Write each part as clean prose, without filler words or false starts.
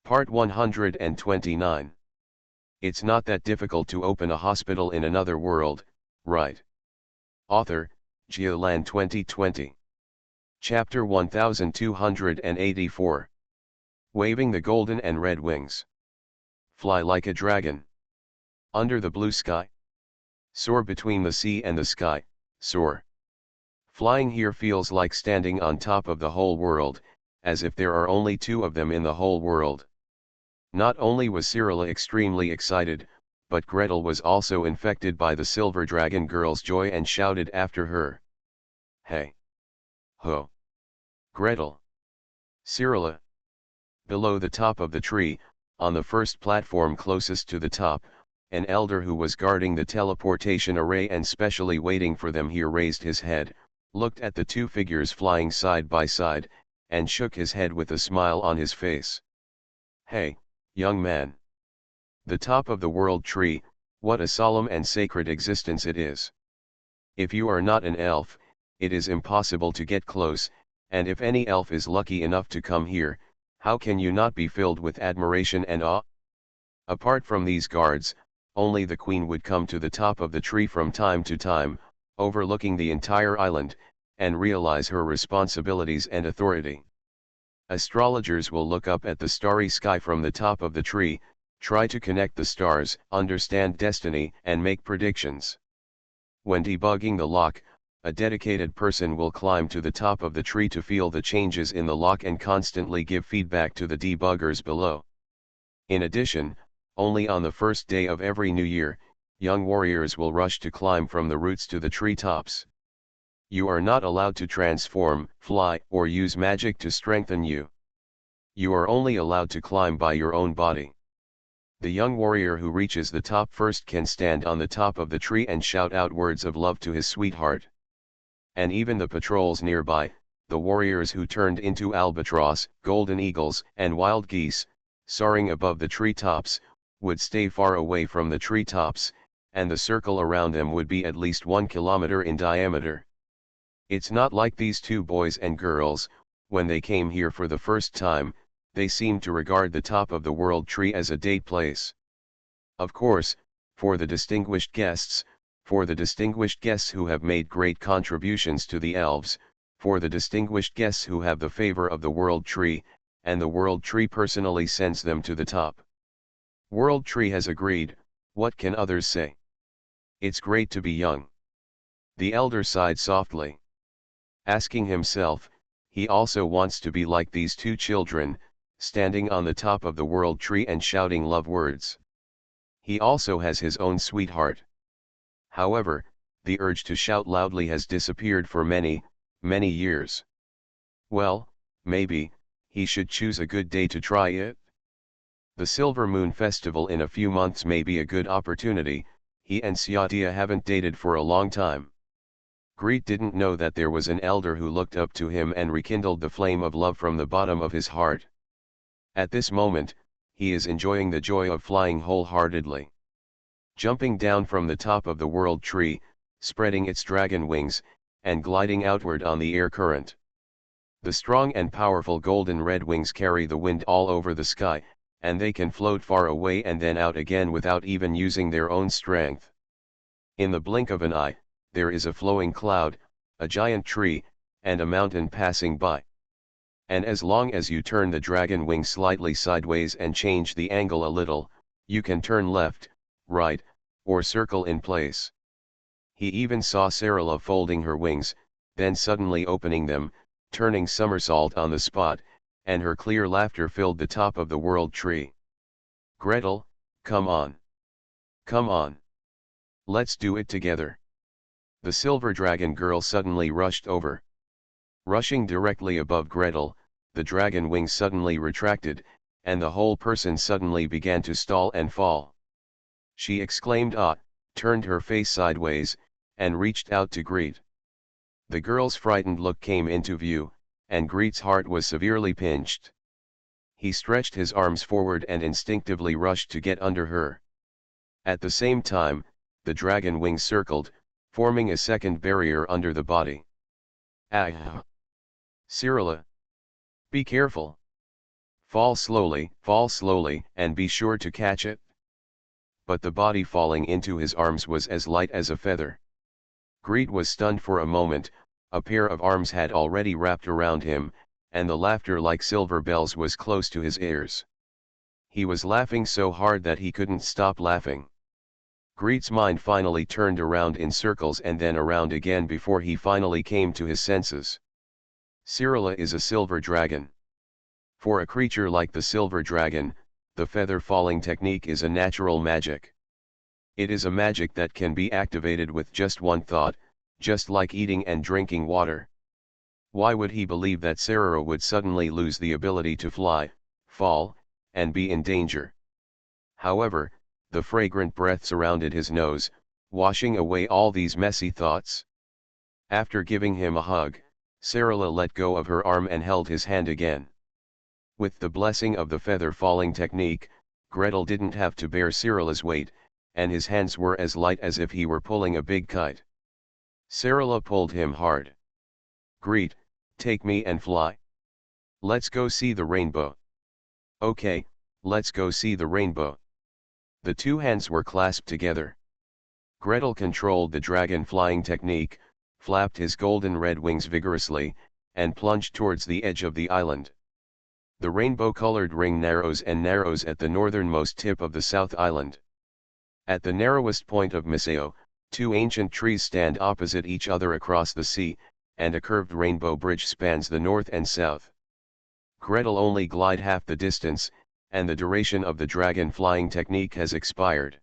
Part 129. It's not that difficult to open a hospital in another world, right? Author, Geoland 2020. Chapter 1284. Waving the golden and red wings. Fly like a dragon. Under the blue sky. Soar between the sea and the sky, soar. Flying here feels like standing on top of the whole world, as if there are only two of them in the whole world. Not only was Cyrilla extremely excited, but Gretel was also infected by the silver dragon girl's joy and shouted after her. Hey! Ho! Gretel! Cyrilla! Below the top of the tree, on the first platform closest to the top, an elder who was guarding the teleportation array and specially waiting for them here raised his head, looked at the two figures flying side by side, and shook his head with a smile on his face. Hey, young man! The top of the world tree, what a solemn and sacred existence it is. If you are not an elf, it is impossible to get close, and if any elf is lucky enough to come here, how can you not be filled with admiration and awe? Apart from these guards, only the queen would come to the top of the tree from time to time, overlooking the entire island, and realize her responsibilities and authority. Astrologers will look up at the starry sky from the top of the tree, try to connect the stars, understand destiny, and make predictions. When debugging the lock, a dedicated person will climb to the top of the tree to feel the changes in the lock and constantly give feedback to the debuggers below. In addition, only on the first day of every new year, young warriors will rush to climb from the roots to the tree tops. You are not allowed to transform, fly, or use magic to strengthen you. You are only allowed to climb by your own body. The young warrior who reaches the top first can stand on the top of the tree and shout out words of love to his sweetheart. And even the patrols nearby, the warriors who turned into albatross, golden eagles, and wild geese, soaring above the tree tops, would stay far away from the tree tops, and the circle around them would be at least 1 kilometer in diameter. It's not like these two boys and girls, when they came here for the first time, they seemed to regard the top of the world tree as a date place. Of course, for the distinguished guests who have made great contributions to the elves, for the distinguished guests who have the favor of the world tree, and the world tree personally sends them to the top. World tree has agreed, what can others say? It's great to be young. The elder sighed softly. Asking himself, he also wants to be like these two children, standing on the top of the world tree and shouting love words. He also has his own sweetheart. However, the urge to shout loudly has disappeared for many, many years. Well, maybe, he should choose a good day to try it. The Silver Moon Festival in a few months may be a good opportunity. He and Syatia haven't dated for a long time. Greet didn't know that there was an elder who looked up to him and rekindled the flame of love from the bottom of his heart. At this moment, he is enjoying the joy of flying wholeheartedly. Jumping down from the top of the world tree, spreading its dragon wings, and gliding outward on the air current. The strong and powerful golden red wings carry the wind all over the sky, and they can float far away and then out again without even using their own strength. In the blink of an eye, there is a flowing cloud, a giant tree, and a mountain passing by. And as long as you turn the dragon wing slightly sideways and change the angle a little, you can turn left, right, or circle in place. He even saw Cyrilla folding her wings, then suddenly opening them, turning somersault on the spot, and her clear laughter filled the top of the world tree. Gretel, come on. Come on. Let's do it together. The silver dragon girl suddenly rushed over. Rushing directly above Gretel, the dragon wings suddenly retracted, and the whole person suddenly began to stall and fall. She exclaimed ah, turned her face sideways, and reached out to Greet. The girl's frightened look came into view, and Greet's heart was severely pinched. He stretched his arms forward and instinctively rushed to get under her. At the same time, the dragon wings circled, forming a second barrier under the body. Ah! Cyrilla! Be careful! fall slowly, and be sure to catch it. But the body falling into his arms was as light as a feather. Greed was stunned for a moment, a pair of arms had already wrapped around him, and the laughter like silver bells was close to his ears. He was laughing so hard that he couldn't stop laughing. Greed's mind finally turned around in circles and then around again before he finally came to his senses. Cyrilla is a silver dragon. For a creature like the silver dragon, the feather falling technique is a natural magic. It is a magic that can be activated with just one thought, just like eating and drinking water. Why would he believe that Cyrilla would suddenly lose the ability to fly, fall, and be in danger? However, the fragrant breath surrounded his nose, washing away all these messy thoughts. After giving him a hug, Cyrilla let go of her arm and held his hand again. With the blessing of the feather falling technique, Gretel didn't have to bear Cyrilla's weight, and his hands were as light as if he were pulling a big kite. Cyrilla pulled him hard. "Greet, take me and fly. Let's go see the rainbow." "Okay, let's go see the rainbow." The two hands were clasped together. Gretel controlled the dragon flying technique, flapped his golden red wings vigorously, and plunged towards the edge of the island. The rainbow-colored ring narrows and narrows at the northernmost tip of the South Island. At the narrowest point of Miseo, two ancient trees stand opposite each other across the sea, and a curved rainbow bridge spans the north and south. Gretel only glide half the distance, and the duration of the dragon flying technique has expired.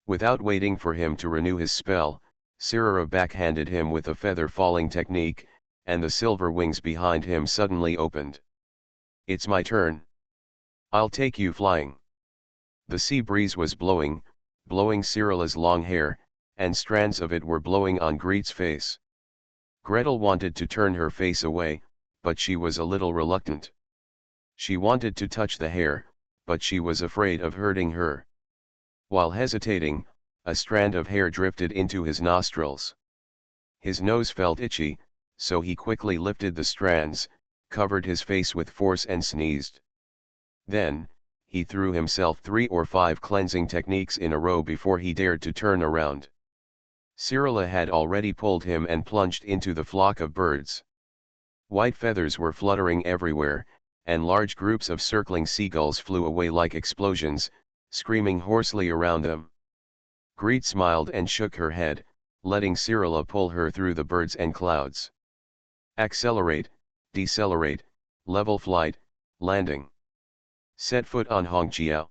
Without waiting for him to renew his spell, Cyrilla backhanded him with a feather falling technique, and the silver wings behind him suddenly opened. "It's my turn. I'll take you flying." The sea breeze was blowing Cyrilla's long hair, and strands of it were blowing on Greet's face. Gretel wanted to turn her face away, but she was a little reluctant. She wanted to touch the hair, but she was afraid of hurting her. While hesitating, a strand of hair drifted into his nostrils. His nose felt itchy, so he quickly lifted the strands, covered his face with force and sneezed. Then, he threw himself 3 or 5 cleansing techniques in a row before he dared to turn around. Cyrilla had already pulled him and plunged into the flock of birds. White feathers were fluttering everywhere, and large groups of circling seagulls flew away like explosions, screaming hoarsely around them. Greet smiled and shook her head, letting Cyrilla pull her through the birds and clouds. Accelerate, decelerate, level flight, landing. Set foot on Hongqiao.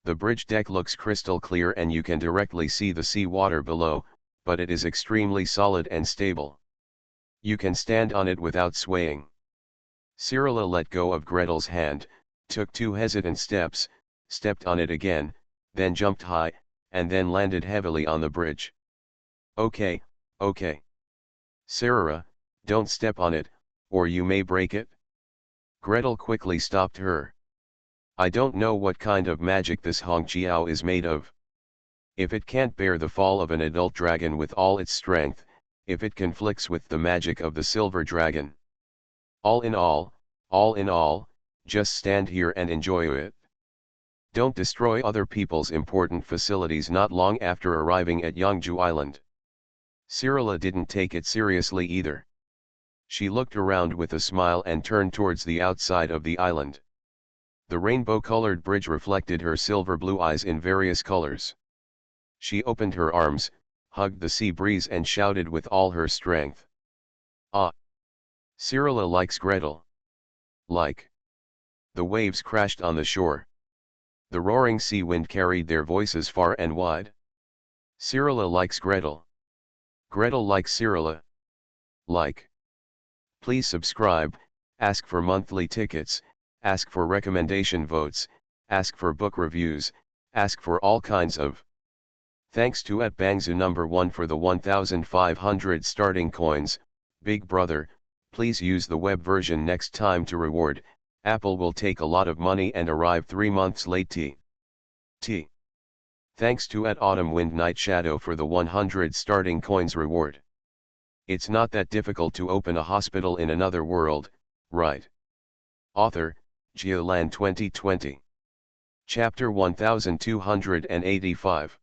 The bridge deck looks crystal clear and you can directly see the sea water below, but it is extremely solid and stable. You can stand on it without swaying. Cyrilla let go of Gretel's hand, took 2 hesitant steps, stepped on it again, then jumped high, and then landed heavily on the bridge. "Okay, okay. Cyrilla, don't step on it, or you may break it." Gretel quickly stopped her. "I don't know what kind of magic this Hongqiao is made of. If it can't bear the fall of an adult dragon with all its strength, if it conflicts with the magic of the silver dragon. All in all, just stand here and enjoy it. Don't destroy other people's important facilities not long after arriving at Yangju Island." Cyrilla didn't take it seriously either. She looked around with a smile and turned towards the outside of the island. The rainbow-colored bridge reflected her silver blue eyes in various colors. She opened her arms, hugged the sea breeze and shouted with all her strength. "Ah! Cyrilla likes Gretel. Like." The waves crashed on the shore. The roaring sea wind carried their voices far and wide. Cyrilla likes Gretel. Gretel likes Cyrilla. Like. Please subscribe, ask for monthly tickets, ask for recommendation votes, ask for book reviews, ask for all kinds of. Thanks to @Bangzu number 1 for the 1,500 starting coins. Big brother, please use the web version next time to reward. Apple will take a lot of money and arrive 3 months late. T. Thanks to @Autumn Wind Night Shadow for the 100 starting coins reward. It's not that difficult to open a hospital in another world, right? Author, Geoland 2020. Chapter 1285.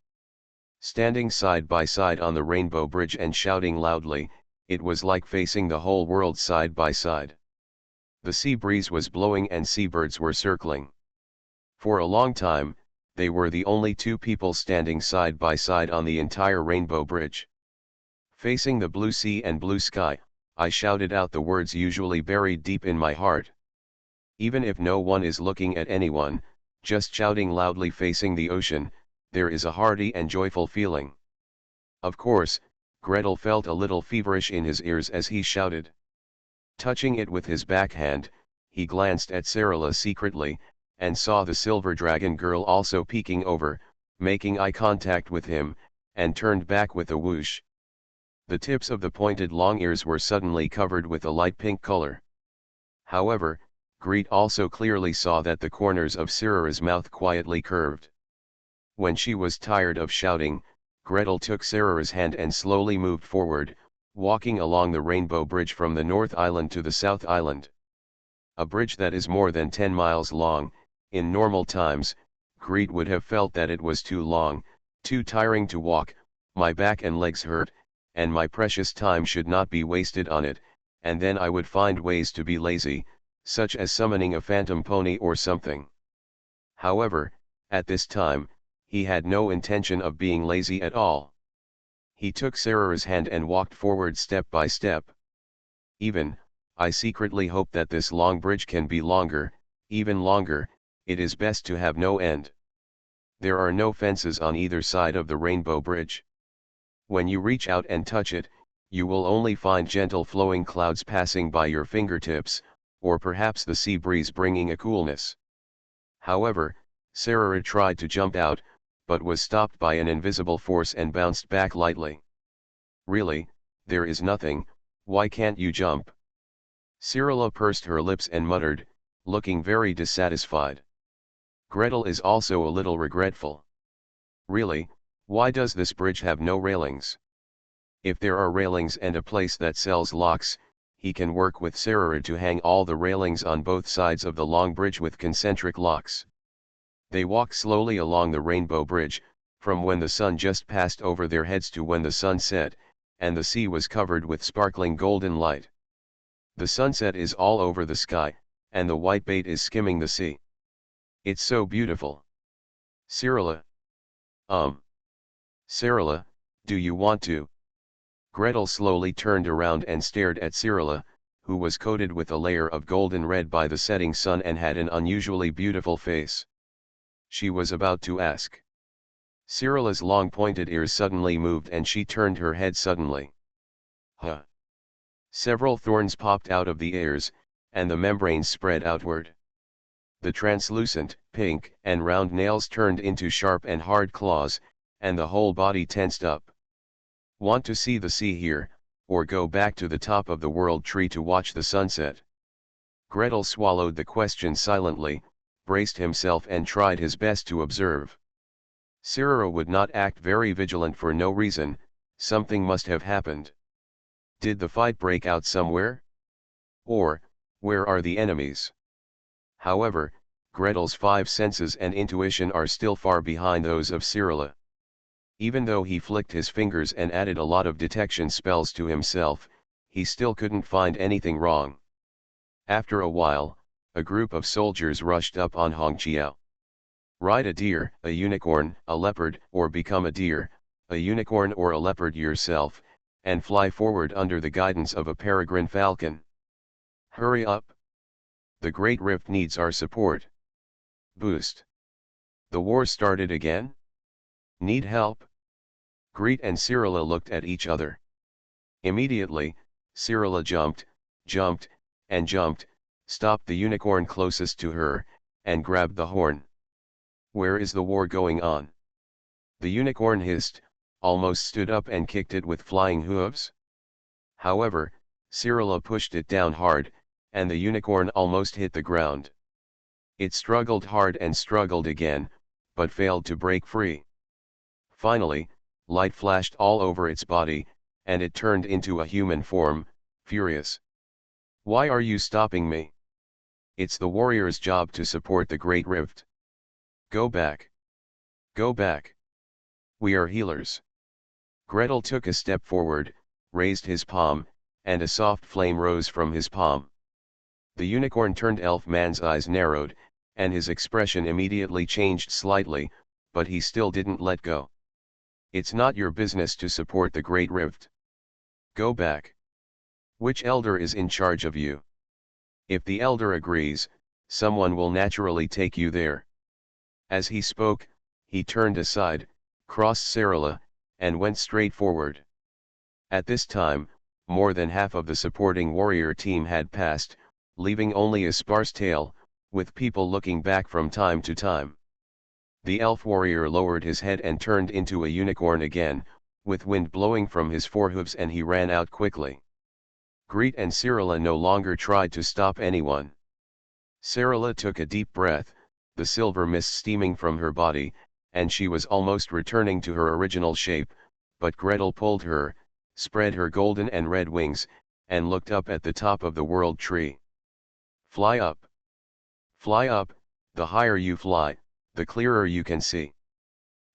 Standing side by side on the Rainbow Bridge and shouting loudly, it was like facing the whole world side by side. The sea breeze was blowing and seabirds were circling. For a long time, they were the only two people standing side by side on the entire Rainbow Bridge. Facing the blue sea and blue sky, I shouted out the words usually buried deep in my heart. Even if no one is looking at anyone, just shouting loudly facing the ocean, there is a hearty and joyful feeling. Of course, Gretel felt a little feverish in his ears as he shouted. Touching it with his backhand, he glanced at Sarala secretly, and saw the silver dragon girl also peeking over, making eye contact with him, and turned back with a whoosh. The tips of the pointed long ears were suddenly covered with a light pink color. However, Greet also clearly saw that the corners of Sarara's mouth quietly curved. When she was tired of shouting, Gretel took Sarara's hand and slowly moved forward, walking along the Rainbow Bridge from the North Island to the South Island. A bridge that is more than 10 miles long. In normal times, Greet would have felt that it was too long, too tiring to walk, my back and legs hurt, and my precious time should not be wasted on it, and then I would find ways to be lazy, such as summoning a phantom pony or something. However, at this time, he had no intention of being lazy at all. He took Sarara's hand and walked forward step by step. I secretly hope that this long bridge can be longer, even longer. It is best to have no end. There are no fences on either side of the Rainbow Bridge. When you reach out and touch it, you will only find gentle flowing clouds passing by your fingertips, or perhaps the sea breeze bringing a coolness. However, Sarara tried to jump out, but was stopped by an invisible force and bounced back lightly. Really, there is nothing, why can't you jump? Sarala pursed her lips and muttered, looking very dissatisfied. Gretel is also a little regretful. Really, why does this bridge have no railings? If there are railings and a place that sells locks, he can work with Sarara to hang all the railings on both sides of the long bridge with concentric locks. They walked slowly along the Rainbow Bridge, from when the sun just passed over their heads to when the sun set, and the sea was covered with sparkling golden light. The sunset is all over the sky, and the white bait is skimming the sea. It's so beautiful. Sarala. Sarala, do you want to? Gretel slowly turned around and stared at Sarala, who was coated with a layer of golden red by the setting sun and had an unusually beautiful face. She was about to ask. Sarala's long pointed ears suddenly moved and she turned her head suddenly. Huh! Several thorns popped out of the ears, and the membranes spread outward. The translucent, pink, and round nails turned into sharp and hard claws, and the whole body tensed up. Want to see the sea here, or go back to the top of the world tree to watch the sunset? Gretel swallowed the question silently, braced himself and tried his best to observe. Sarara would not act very vigilant for no reason, something must have happened. Did the fight break out somewhere? Or, where are the enemies? However, Gretel's 5 senses and intuition are still far behind those of Sarala. Even though he flicked his fingers and added a lot of detection spells to himself, he still couldn't find anything wrong. After a while, a group of soldiers rushed up on Hongqiao. Ride a deer, a unicorn, a leopard, or become a deer, a unicorn or a leopard yourself, and fly forward under the guidance of a peregrine falcon. Hurry up! The Great Rift needs our support. Boost! The war started again? Need help? Greet and Sarala looked at each other. Immediately, Sarala jumped, and jumped, stopped the unicorn closest to her, and grabbed the horn. Where is the war going on? The unicorn hissed, almost stood up and kicked it with flying hooves. However, Sarala pushed it down hard, and the unicorn almost hit the ground. It struggled hard and struggled again, but failed to break free. Finally, light flashed all over its body, and it turned into a human form, furious. Why are you stopping me? It's the warrior's job to support the Great Rift. Go back. Go back. We are healers. Gretel took a step forward, raised his palm, and a soft flame rose from his palm. The unicorn turned elf man's eyes narrowed, and his expression immediately changed slightly, but he still didn't let go. It's not your business to support the Great Rift. Go back. Which elder is in charge of you? If the elder agrees, someone will naturally take you there. As he spoke, he turned aside, crossed Sarala, and went straight forward. At this time, more than half of the supporting warrior team had passed, leaving only a sparse tail, with people looking back from time to time. The elf warrior lowered his head and turned into a unicorn again, with wind blowing from his forehooves, and he ran out quickly. Greet and Sarala no longer tried to stop anyone. Sarala took a deep breath, the silver mist steaming from her body, and she was almost returning to her original shape, but Gretel pulled her, spread her golden and red wings, and looked up at the top of the world tree. Fly up. Fly up, the higher you fly, the clearer you can see.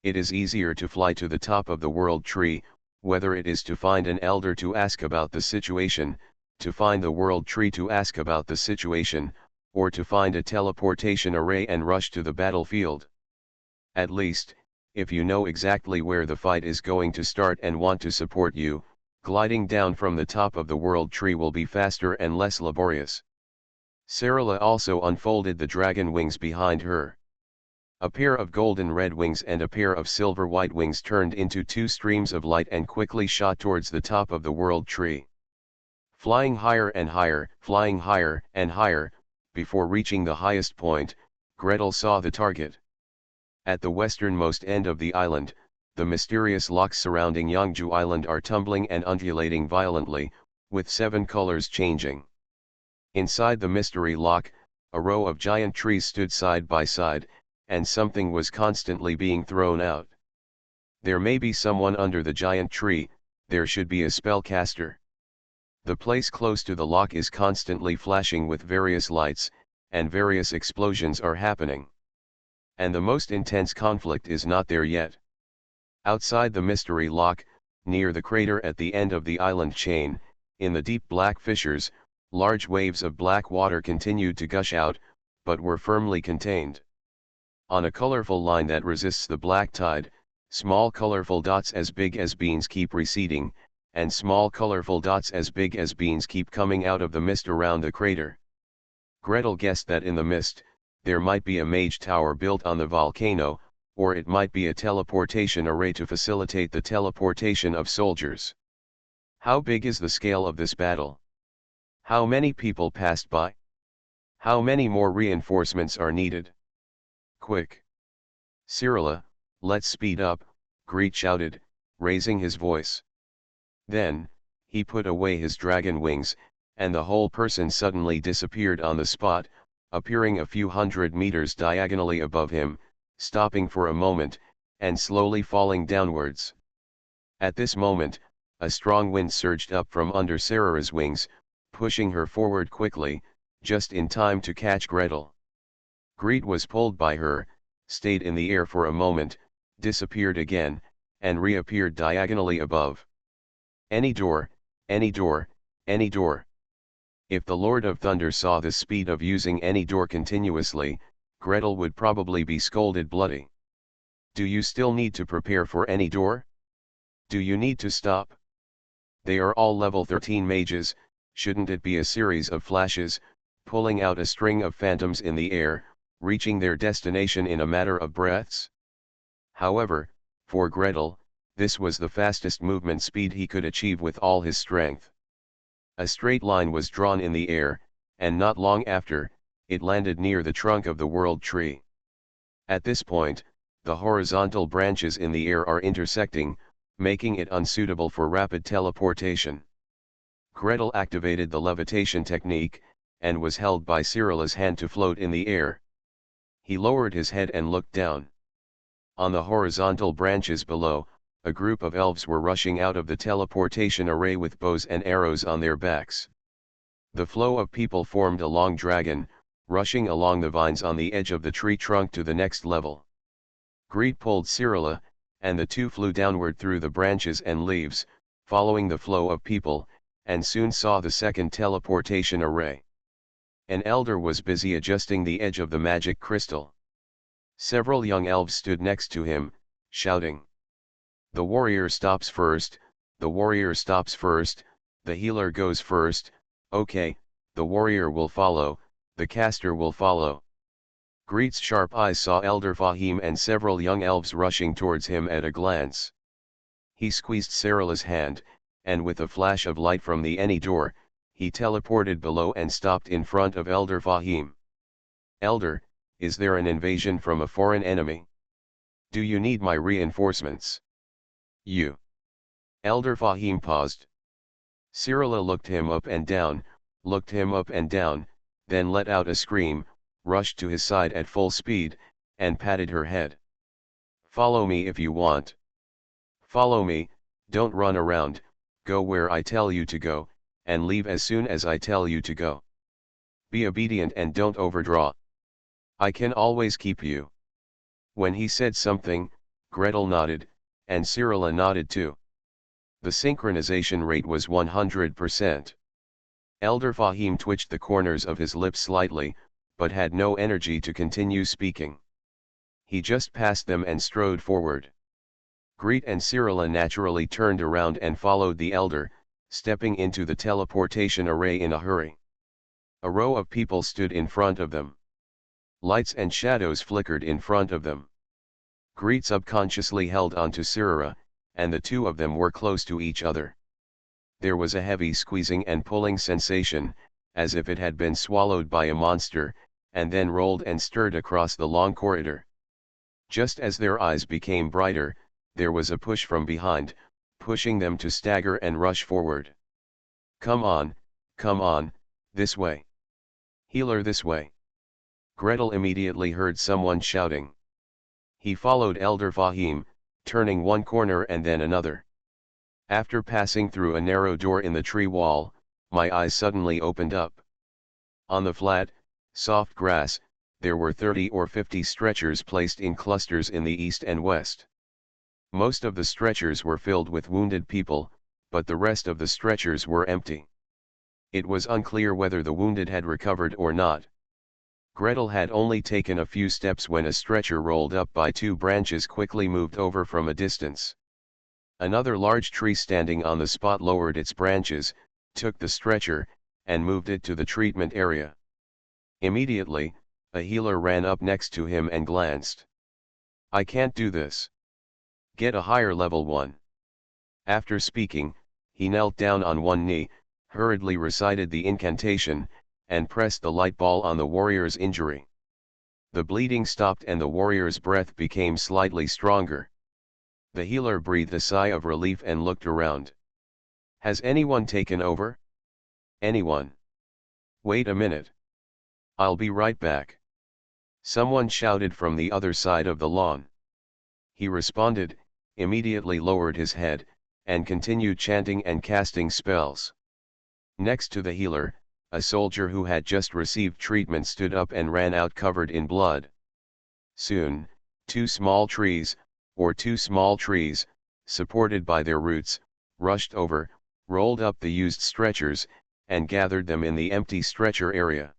It is easier to fly to the top of the world tree, whether it is to find an elder to ask about the situation, to find the world tree to ask about the situation, or to find a teleportation array and rush to the battlefield. At least, if you know exactly where the fight is going to start and want to support you, gliding down from the top of the world tree will be faster and less laborious. Sarala also unfolded the dragon wings behind her. A pair of golden red wings and a pair of silver white wings turned into two streams of light and quickly shot towards the top of the world tree. Flying higher and higher, flying higher and higher, before reaching the highest point, Gretel saw the target. At the westernmost end of the island, the mysterious locks surrounding Yangju Island are tumbling and undulating violently, with 7 colors changing. Inside the mystery lock, a row of giant trees stood side by side, and something was constantly being thrown out. There may be someone under the giant tree, there should be a spellcaster. The place close to the lock is constantly flashing with various lights, and various explosions are happening. And the most intense conflict is not there yet. Outside the mystery lock, near the crater at the end of the island chain, in the deep black fissures, large waves of black water continued to gush out, but were firmly contained. On a colorful line that resists the black tide, small colorful dots as big as beans keep receding, and small colorful dots as big as beans keep coming out of the mist around the crater. Gretel guessed that in the mist, there might be a mage tower built on the volcano, or it might be a teleportation array to facilitate the teleportation of soldiers. How big is the scale of this battle? How many people passed by? How many more reinforcements are needed? Quick! Sarala, let's speed up, Greet shouted, raising his voice. Then, he put away his dragon wings, and the whole person suddenly disappeared on the spot, appearing a few hundred meters diagonally above him, stopping for a moment, and slowly falling downwards. At this moment, a strong wind surged up from under Sarala's wings, pushing her forward quickly, just in time to catch Gretel. Greet was pulled by her, stayed in the air for a moment, disappeared again, and reappeared diagonally above. Any door, any door, any door. If the Lord of Thunder saw the speed of using any door continuously, Gretel would probably be scolded bloody. Do you still need to prepare for any door? Do you need to stop? They are all level 13 mages, shouldn't it be a series of flashes, pulling out a string of phantoms in the air, reaching their destination in a matter of breaths? However, for Gretel, this was the fastest movement speed he could achieve with all his strength. A straight line was drawn in the air, and not long after, it landed near the trunk of the world tree. At this point, the horizontal branches in the air are intersecting, making it unsuitable for rapid teleportation. Gretel activated the levitation technique, and was held by Sarala's hand to float in the air. He lowered his head and looked down. On the horizontal branches below, a group of elves were rushing out of the teleportation array with bows and arrows on their backs. The flow of people formed a long dragon, rushing along the vines on the edge of the tree trunk to the next level. Greed pulled Cyrilla, and the two flew downward through the branches and leaves, following the flow of people, and soon saw the second teleportation array. An elder was busy adjusting the edge of the magic crystal. Several young elves stood next to him, shouting. The warrior stops first, the warrior stops first, the healer goes first, okay, the warrior will follow, the caster will follow. Greet's sharp eyes saw Elder Fahim and several young elves rushing towards him at a glance. He squeezed Cyrilla's hand, and with a flash of light from the any door, he teleported below and stopped in front of Elder Fahim. Elder, is there an invasion from a foreign enemy? Do you need my reinforcements? You. Elder Fahim paused. Cyrilla looked him up and down, then let out a scream, rushed to his side at full speed, and patted her head. Follow me if you want. Follow me, don't run around, go where I tell you to go, and leave as soon as I tell you to go. Be obedient and don't overdraw. I can always keep you. When he said something, Gretel nodded, and Cyrilla nodded too. The synchronization rate was 100%. Elder Fahim twitched the corners of his lips slightly, but had no energy to continue speaking. He just passed them and strode forward. Greet and Cyrilla naturally turned around and followed the elder, stepping into the teleportation array in a hurry. A row of people stood in front of them. Lights and shadows flickered in front of them. Greet subconsciously held onto Cyrilla, and the two of them were close to each other. There was a heavy squeezing and pulling sensation, as if it had been swallowed by a monster, and then rolled and stirred across the long corridor. Just as their eyes became brighter, there was a push from behind, pushing them to stagger and rush forward. Come on, this way. Healer this way. Gretel immediately heard someone shouting. He followed Elder Fahim, turning one corner and then another. After passing through a narrow door in the tree wall, my eyes suddenly opened up. On the flat, soft grass, there were 30 or 50 stretchers placed in clusters in the east and west. Most of the stretchers were filled with wounded people, but the rest of the stretchers were empty. It was unclear whether the wounded had recovered or not. Gretel had only taken a few steps when a stretcher rolled up by two branches quickly moved over from a distance. Another large tree standing on the spot lowered its branches, took the stretcher, and moved it to the treatment area. Immediately, a healer ran up next to him and glanced. I can't do this. Get a higher level one. After speaking, he knelt down on one knee, hurriedly recited the incantation, and pressed the light ball on the warrior's injury. The bleeding stopped and the warrior's breath became slightly stronger. The healer breathed a sigh of relief and looked around. Has anyone taken over? Anyone? Wait a minute. I'll be right back. Someone shouted from the other side of the lawn. He responded, immediately lowered his head, and continued chanting and casting spells. Next to the healer, a soldier who had just received treatment stood up and ran out covered in blood. Soon, two small trees, supported by their roots, rushed over, rolled up the used stretchers, and gathered them in the empty stretcher area.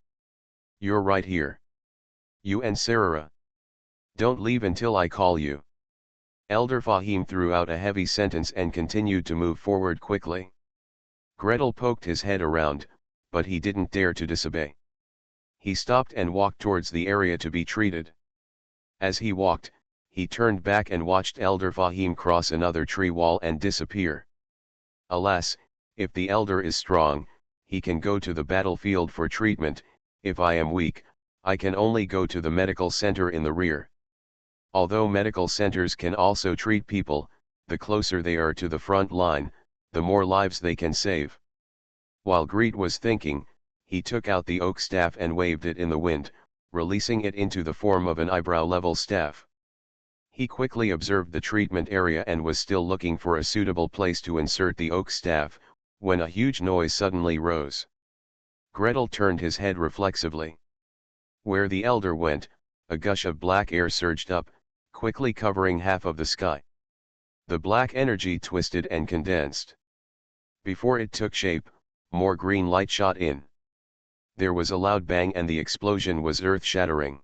You're right here. You and Sarah. Don't leave until I call you. Elder Fahim threw out a heavy sentence and continued to move forward quickly. Gretel poked his head around, but he didn't dare to disobey. He stopped and walked towards the area to be treated. As he walked, he turned back and watched Elder Fahim cross another tree wall and disappear. Alas, if the elder is strong, he can go to the battlefield for treatment. If I am weak, I can only go to the medical center in the rear. Although medical centers can also treat people, the closer they are to the front line, the more lives they can save. While Greet was thinking, he took out the oak staff and waved it in the wind, releasing it into the form of an eyebrow-level staff. He quickly observed the treatment area and was still looking for a suitable place to insert the oak staff, when a huge noise suddenly rose. Gretel turned his head reflexively. Where the elder went, a gush of black air surged up, quickly covering half of the sky. The black energy twisted and condensed. Before it took shape, more green light shot in. There was a loud bang and the explosion was earth-shattering.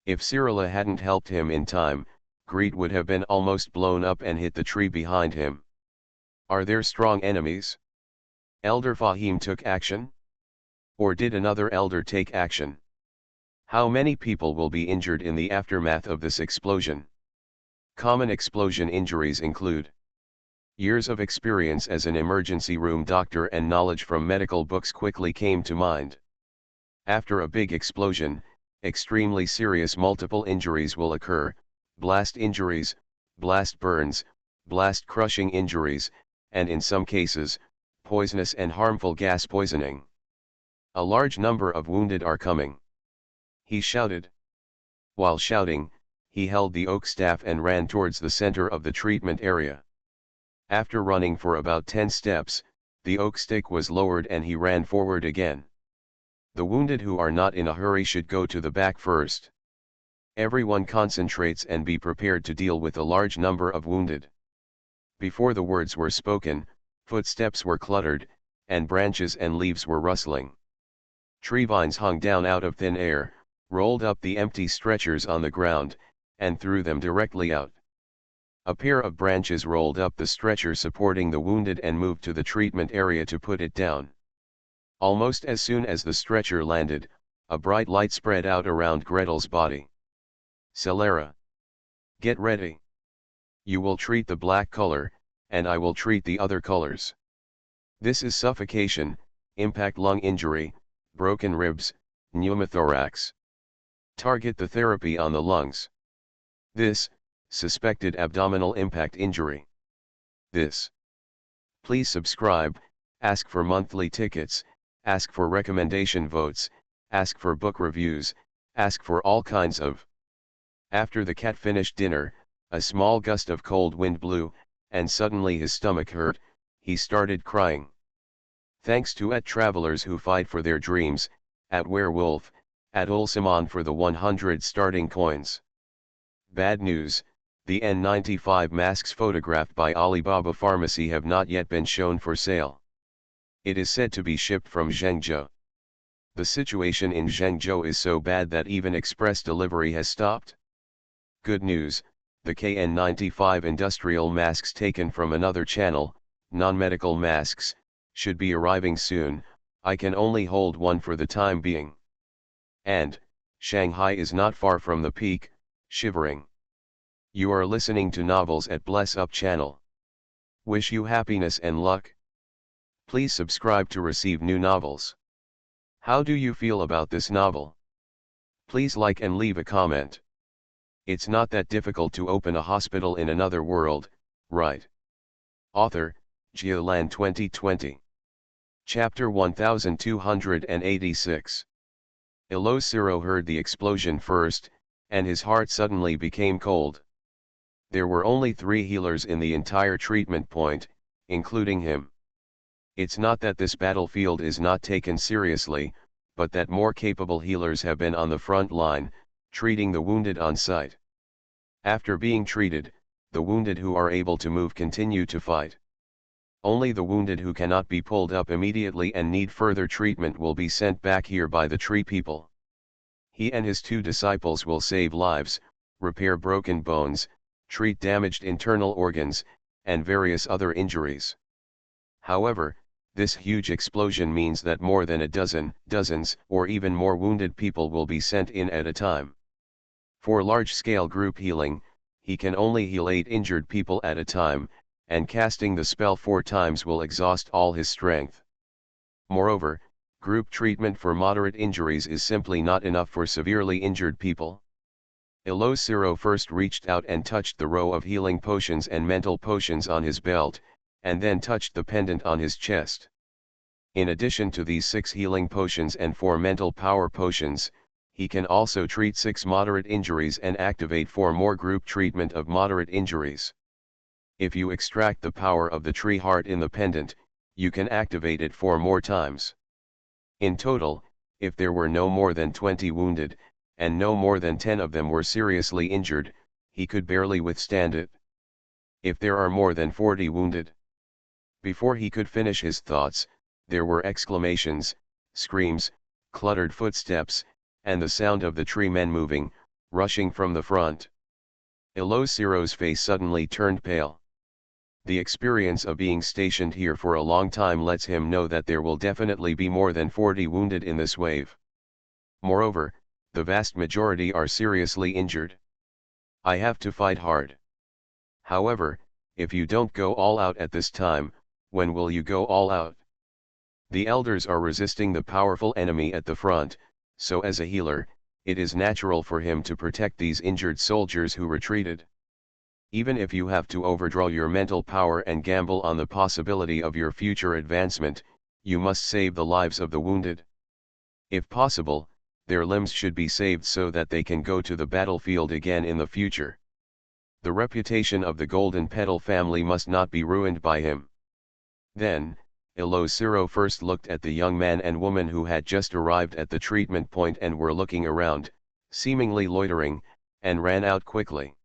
If Cyrilla hadn't helped him in time, Greed would have been almost blown up and hit the tree behind him. Are there strong enemies? Elder Fahim took action? Or did another elder take action? How many people will be injured in the aftermath of this explosion? Common explosion injuries include years of experience as an emergency room doctor and knowledge from medical books quickly came to mind. After a big explosion, extremely serious multiple injuries will occur: blast injuries, blast burns, blast crushing injuries, and in some cases, poisonous and harmful gas poisoning. A large number of wounded are coming. He shouted. While shouting, he held the oak staff and ran towards the center of the treatment area. After running for about 10 steps, the oak stick was lowered and he ran forward again. The wounded who are not in a hurry should go to the back first. Everyone concentrates and be prepared to deal with a large number of wounded. Before the words were spoken, footsteps were cluttered, and branches and leaves were rustling. Tree vines hung down out of thin air, rolled up the empty stretchers on the ground, and threw them directly out. A pair of branches rolled up the stretcher supporting the wounded and moved to the treatment area to put it down. Almost as soon as the stretcher landed, a bright light spread out around Gretel's body. Celera. Get ready. You will treat the black color, and I will treat the other colors. This is suffocation, impact lung injury, broken ribs, pneumothorax. Target the therapy on the lungs. This, suspected abdominal impact injury. This. Please subscribe, ask for monthly tickets, ask for recommendation votes, ask for book reviews, ask for all kinds of. After the cat finished dinner, a small gust of cold wind blew, and suddenly his stomach hurt. He started crying. Thanks to travelers who fight for their dreams, Werewolf, Ulsimon for the 100 starting coins. Bad news, the N95 masks photographed by Alibaba Pharmacy have not yet been shown for sale. It is said to be shipped from Zhengzhou. The situation in Zhengzhou is so bad that even express delivery has stopped. Good news, the KN95 industrial masks taken from another channel, non-medical masks, should be arriving soon. I can only hold one for the time being. And, Shanghai is not far from the peak, shivering. You are listening to Novels at Bless Up channel. Wish you happiness and luck. Please subscribe to receive new novels. How do you feel about this novel? Please like and leave a comment. It's not that difficult to open a hospital in another world, right? Author, Geolan 2020. Chapter 1286. Ilosiro heard the explosion first, and his heart suddenly became cold. There were only 3 healers in the entire treatment point, including him. It's not that this battlefield is not taken seriously, but that more capable healers have been on the front line, treating the wounded on site. After being treated, the wounded who are able to move continue to fight. Only the wounded who cannot be pulled up immediately and need further treatment will be sent back here by the tree people. He and his 2 disciples will save lives, repair broken bones, treat damaged internal organs, and various other injuries. However, this huge explosion means that more than a dozen, dozens, or even more wounded people will be sent in at a time. For large-scale group healing, he can only heal 8 injured people at a time, and casting the spell 4 times will exhaust all his strength. Moreover, group treatment for moderate injuries is simply not enough for severely injured people. Ilosiro first reached out and touched the row of healing potions and mental potions on his belt, and then touched the pendant on his chest. In addition to these 6 healing potions and 4 mental power potions, he can also treat 6 moderate injuries and activate 4 more group treatment of moderate injuries. If you extract the power of the tree heart in the pendant, you can activate it 4 more times. In total, If there were no more than 20 wounded, and no more than 10 of them were seriously injured, he could barely withstand it. If there are more than 40 wounded. Before he could finish his thoughts, there were exclamations, screams, cluttered footsteps, and the sound of the tree men moving, rushing from the front. Ilosiro's face suddenly turned pale. The experience of being stationed here for a long time lets him know that there will definitely be more than 40 wounded in this wave. Moreover, the vast majority are seriously injured. I have to fight hard. However, if you don't go all out at this time, when will you go all out? The elders are resisting the powerful enemy at the front, so as a healer, it is natural for him to protect these injured soldiers who retreated. Even if you have to overdraw your mental power and gamble on the possibility of your future advancement, you must save the lives of the wounded. If possible, their limbs should be saved so that they can go to the battlefield again in the future. The reputation of the Golden Petal family must not be ruined by him. Then, Ilosiro first looked at the young man and woman who had just arrived at the treatment point and were looking around, seemingly loitering, and ran out quickly.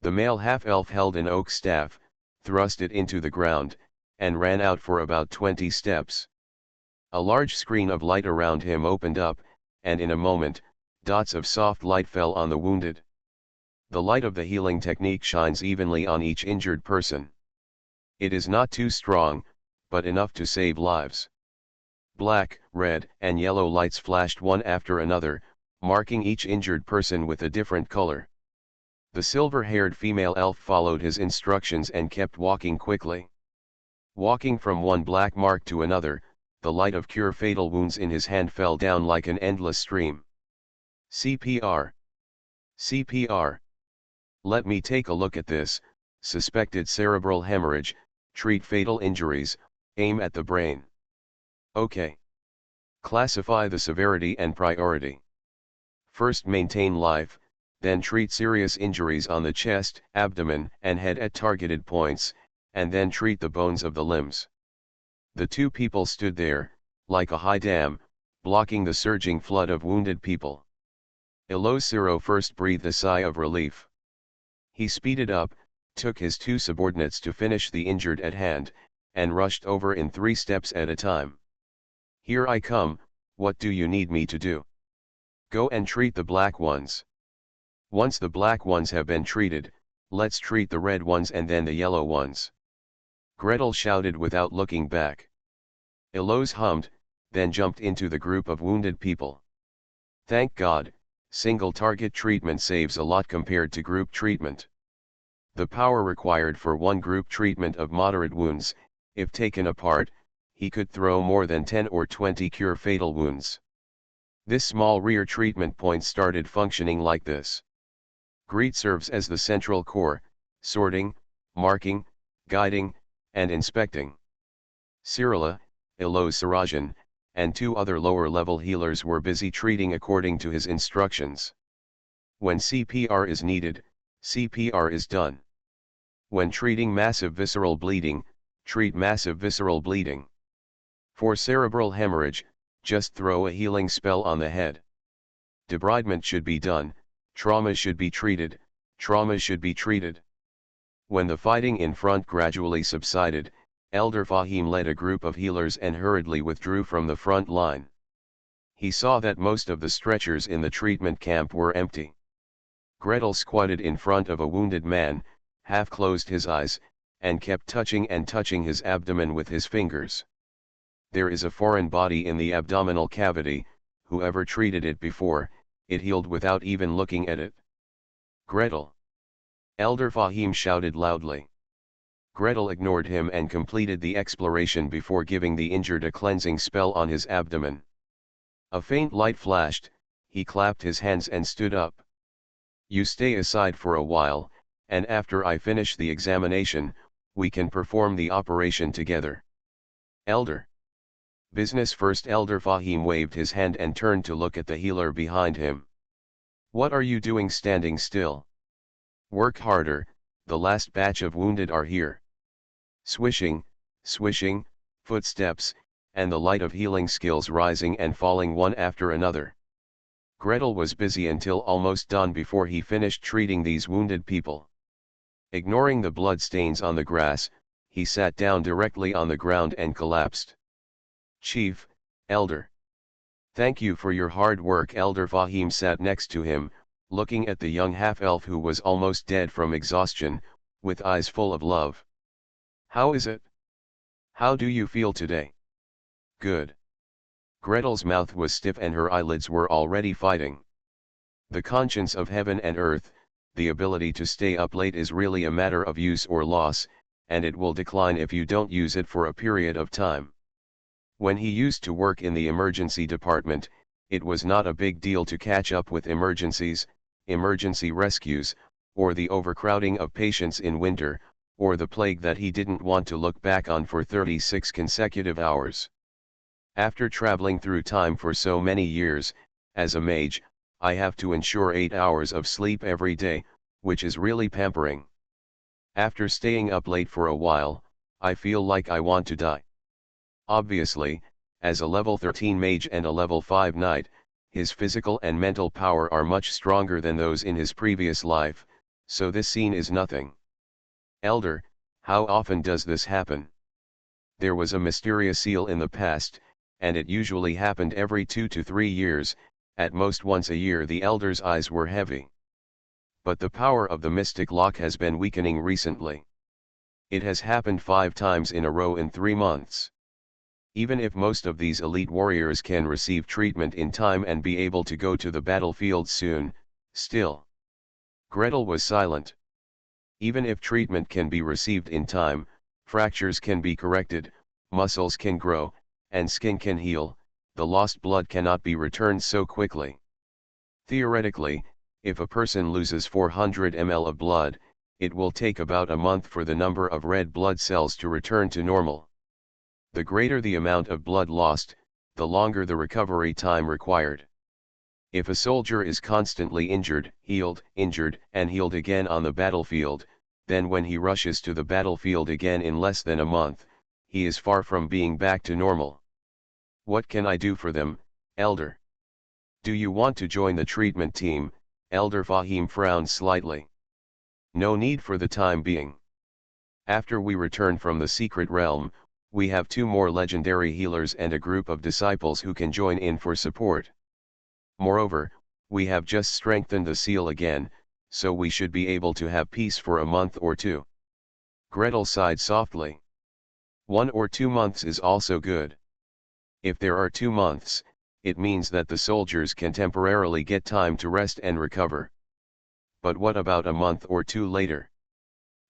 The male half-elf held an oak staff, thrust it into the ground, and ran out for about 20 steps. A large screen of light around him opened up, and in a moment, dots of soft light fell on the wounded. The light of the healing technique shines evenly on each injured person. It is not too strong, but enough to save lives. Black, red, and yellow lights flashed one after another, marking each injured person with a different color. The silver-haired female elf followed his instructions and kept walking quickly. Walking from one black mark to another, the light of cure fatal wounds in his hand fell down like an endless stream. CPR. CPR. Let me take a look at this. Suspected cerebral hemorrhage, treat fatal injuries, aim at the brain. OK. Classify the severity and priority. First maintain life, then treat serious injuries on the chest, abdomen, and head at targeted points, and then treat the bones of the limbs. The two people stood there, like a high dam, blocking the surging flood of wounded people. Ilosiro first breathed a sigh of relief. He speeded up, took his two subordinates to finish the injured at hand, and rushed over in 3 steps at a time. Here I come, what do you need me to do? Go and treat the black ones. Once the black ones have been treated, let's treat the red ones and then the yellow ones. Gretel shouted without looking back. Ilos hummed, then jumped into the group of wounded people. Thank God, single target treatment saves a lot compared to group treatment. The power required for one group treatment of moderate wounds, if taken apart, he could throw more than 10 or 20 cure fatal wounds. This small rear treatment point started functioning like this. Greet serves as the central core, sorting, marking, guiding, and inspecting. Cyrilla, Ilosirajan, and 2 other lower-level healers were busy treating according to his instructions. When CPR is needed, CPR is done. When treating massive visceral bleeding, treat massive visceral bleeding. For cerebral hemorrhage, just throw a healing spell on the head. Debridement should be done, trauma should be treated, trauma should be treated. When the fighting in front gradually subsided, Elder Fahim led a group of healers and hurriedly withdrew from the front line. He saw that most of the stretchers in the treatment camp were empty. Gretel squatted in front of a wounded man, half closed his eyes, and kept touching his abdomen with his fingers. There is a foreign body in the abdominal cavity, whoever treated it before, it healed without even looking at it. Gretel! Elder Fahim shouted loudly. Gretel ignored him and completed the exploration before giving the injured a cleansing spell on his abdomen. A faint light flashed, he clapped his hands and stood up. You stay aside for a while, and after I finish the examination, we can perform the operation together. Elder. Business first. Elder Fahim waved his hand and turned to look at the healer behind him. What are you doing standing still? Work harder, the last batch of wounded are here. Swishing, swishing, footsteps, and the light of healing skills rising and falling one after another. Gretel was busy until almost dawn before he finished treating these wounded people. Ignoring the blood stains on the grass, he sat down directly on the ground and collapsed. "Chief, Elder. Thank you for your hard work." Elder Fahim sat next to him, looking at the young half-elf who was almost dead from exhaustion, with eyes full of love. "How is it? How do you feel today?" "Good." Gretel's mouth was stiff and her eyelids were already fighting. The conscience of heaven and earth, the ability to stay up late is really a matter of use or loss, and it will decline if you don't use it for a period of time. When he used to work in the emergency department, it was not a big deal to catch up with emergencies, emergency rescues, or the overcrowding of patients in winter, or the plague that he didn't want to look back on for 36 consecutive hours. After traveling through time for so many years, as a mage, I have to ensure 8 hours of sleep every day, which is really pampering. After staying up late for a while, I feel like I want to die. Obviously, as a level 13 mage and a level 5 knight, his physical and mental power are much stronger than those in his previous life, so this scene is nothing. "Elder, how often does this happen?" There was a mysterious seal in the past, and it usually happened every 2 to 3 years, at most once a year. The elder's eyes were heavy. But the power of the mystic lock has been weakening recently. It has happened 5 times in a row in 3 months. Even if most of these elite warriors can receive treatment in time and be able to go to the battlefield soon, still. Gretel was silent. Even if treatment can be received in time, fractures can be corrected, muscles can grow, and skin can heal, the lost blood cannot be returned so quickly. Theoretically, if a person loses 400 ml of blood, it will take about a month for the number of red blood cells to return to normal. The greater the amount of blood lost, the longer the recovery time required. If a soldier is constantly injured, and healed again on the battlefield, then when he rushes to the battlefield again in less than a month, he is far from being back to normal. "What can I do for them, Elder? Do you want to join the treatment team?" Elder Fahim frowned slightly. "No need for the time being. After we return from the secret realm, we have 2 more legendary healers and a group of disciples who can join in for support. Moreover, we have just strengthened the seal again, so we should be able to have peace for a month or 2. Gretel sighed softly. 1 or 2 months is also good. If there are 2 months, it means that the soldiers can temporarily get time to rest and recover. But what about a month or 2 later?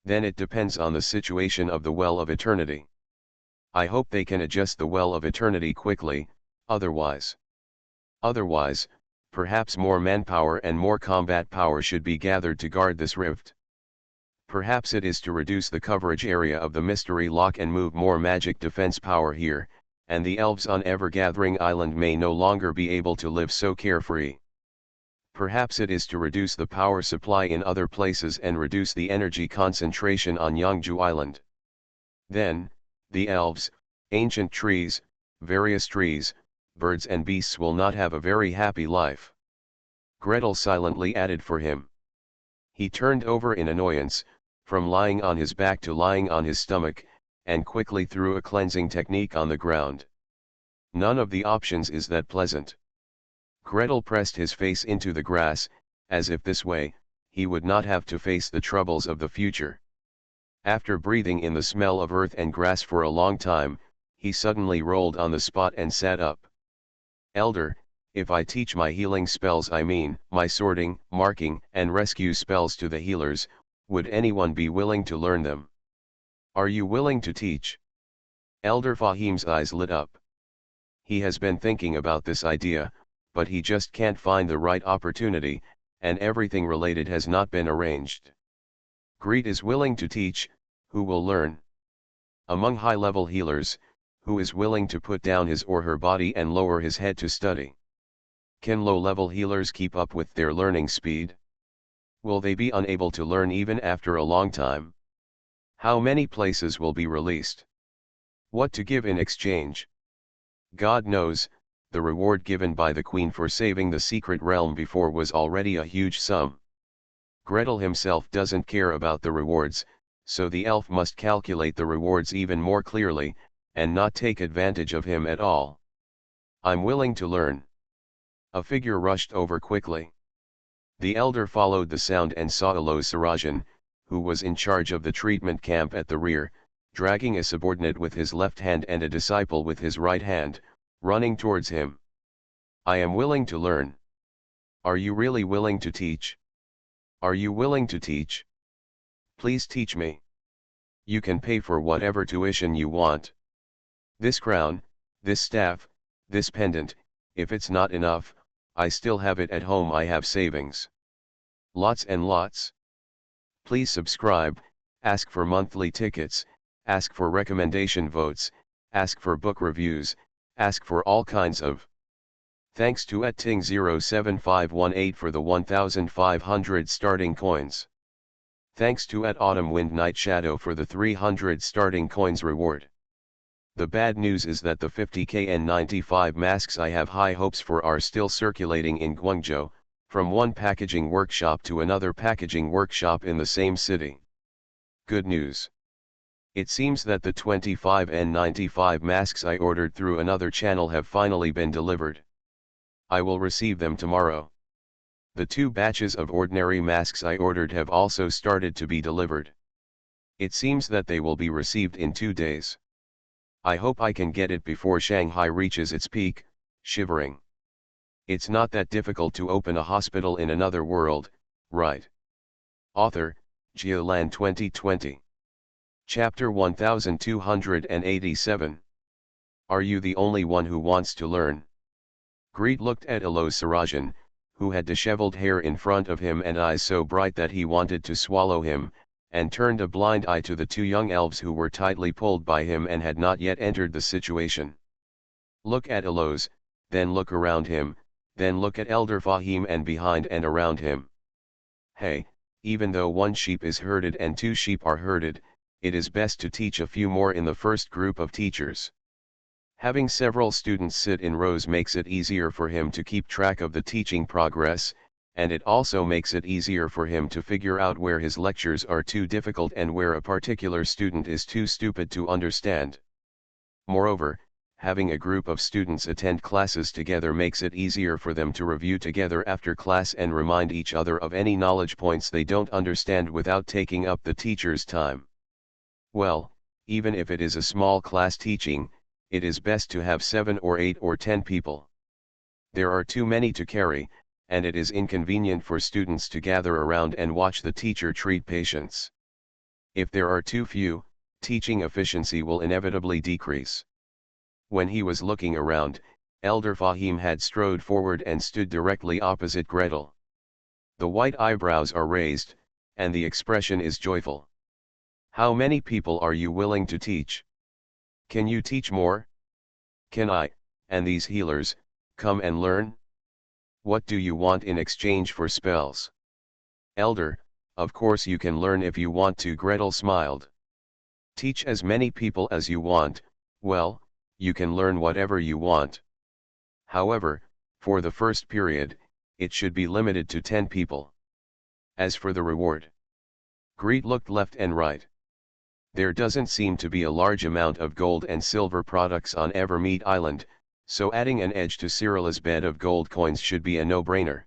Then it depends on the situation of the Well of Eternity. I hope they can adjust the Well of Eternity quickly, otherwise, perhaps more manpower and more combat power should be gathered to guard this rift. Perhaps it is to reduce the coverage area of the mystery lock and move more magic defense power here, and the elves on Ever-Gathering Island may no longer be able to live so carefree. Perhaps it is to reduce the power supply in other places and reduce the energy concentration on Yangju Island. Then, the elves, ancient trees, various trees, birds and beasts will not have a very happy life. Gretel silently added for him. He turned over in annoyance, from lying on his back to lying on his stomach, and quickly threw a cleansing technique on the ground. None of the options is that pleasant. Gretel pressed his face into the grass, as if this way, he would not have to face the troubles of the future. After breathing in the smell of earth and grass for a long time, he suddenly rolled on the spot and sat up. "Elder, if I teach my healing spells, I mean, my sorting, marking, and rescue spells to the healers, would anyone be willing to learn them? Are you willing to teach?" Elder Fahim's eyes lit up. He has been thinking about this idea, but he just can't find the right opportunity, and everything related has not been arranged. Greet is willing to teach, who will learn? Among high-level healers, who is willing to put down his or her body and lower his head to study? Can low-level healers keep up with their learning speed? Will they be unable to learn even after a long time? How many places will be released? What to give in exchange? God knows, the reward given by the queen for saving the secret realm before was already a huge sum. Gretel himself doesn't care about the rewards, so the elf must calculate the rewards even more clearly, and not take advantage of him at all. I'm willing to learn. A figure rushed over quickly. The elder followed the sound and saw Alo Sarajan, who was in charge of the treatment camp at the rear, dragging a subordinate with his left hand and a disciple with his right hand, running towards him. I am willing to learn. Are you really willing to teach? Are you willing to teach? Please teach me. You can pay for whatever tuition you want. This crown, this staff, this pendant, if it's not enough, I still have it at home. I have savings. Lots and lots. Please subscribe, ask for monthly tickets, ask for recommendation votes, ask for book reviews, ask for all kinds of. Thanks to @ting07518 for the 1,500 starting coins. Thanks to @Autumn Wind Night Shadow for the 300 starting coins reward. The bad news is that the 50k and 95 masks I have high hopes for are still circulating in Guangzhou, from one packaging workshop to another packaging workshop in the same city. Good news. It seems that the 25 and 95 masks I ordered through another channel have finally been delivered. I will receive them tomorrow. The 2 batches of ordinary masks I ordered have also started to be delivered. It seems that they will be received in 2 days. I hope I can get it before Shanghai reaches its peak. Shivering. It's not that difficult to open a hospital in another world, right? Author, Jialan 2020. Chapter 1287. Are you the only one who wants to learn? Greet looked at Alo Sarajan, who had disheveled hair in front of him and eyes so bright that he wanted to swallow him, and turned a blind eye to the 2 young elves who were tightly pulled by him and had not yet entered the situation. Look at Alo's, then look around him, then look at Elder Fahim and behind and around him. Hey, even though 1 sheep is herded and 2 sheep are herded, it is best to teach a few more in the first group of teachers. Having several students sit in rows makes it easier for him to keep track of the teaching progress, and it also makes it easier for him to figure out where his lectures are too difficult and where a particular student is too stupid to understand. Moreover, having a group of students attend classes together makes it easier for them to review together after class and remind each other of any knowledge points they don't understand without taking up the teacher's time. Well, even if it is a small class teaching, it is best to have 7 or 8 or 10 people. There are too many to carry, and it is inconvenient for students to gather around and watch the teacher treat patients. If there are too few, teaching efficiency will inevitably decrease. When he was looking around, Elder Fahim had strode forward and stood directly opposite Gretel. The white eyebrows are raised, and the expression is joyful. How many people are you willing to teach? Can you teach more? Can I, and these healers, come and learn? What do you want in exchange for spells? Elder, of course you can learn if you want to. Gretel smiled. Teach as many people as you want, well, you can learn whatever you want. However, for the first period, it should be limited to 10 people. As for the reward. Greet looked left and right. There doesn't seem to be a large amount of gold and silver products on Evermeet Island, so adding an edge to Cyrilla's bed of gold coins should be a no-brainer.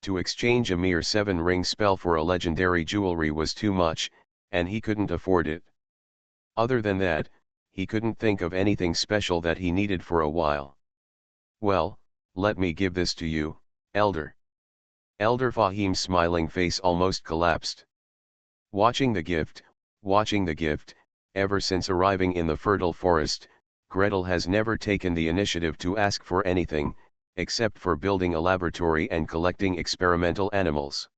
To exchange a mere 7-ring spell for a legendary jewelry was too much, and he couldn't afford it. Other than that, he couldn't think of anything special that he needed for a while. Well, let me give this to you, Elder. Elder Fahim's smiling face almost collapsed. Watching the gift, ever since arriving in the fertile forest, Gretel has never taken the initiative to ask for anything, except for building a laboratory and collecting experimental animals.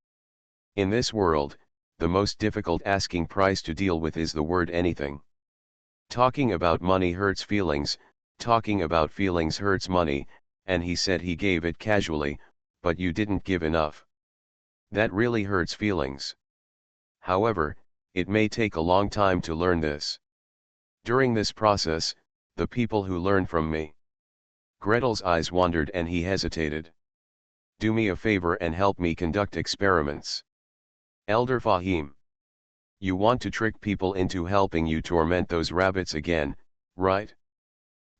In this world, the most difficult asking price to deal with is the word anything. Talking about money hurts feelings, talking about feelings hurts money, and he said he gave it casually, but you didn't give enough. That really hurts feelings. However, it may take a long time to learn this. During this process, the people who learn from me Gretel's eyes wandered and he hesitated. Do me a favor and help me conduct experiments. Elder Fahim. You want to trick people into helping you torment those rabbits again, right?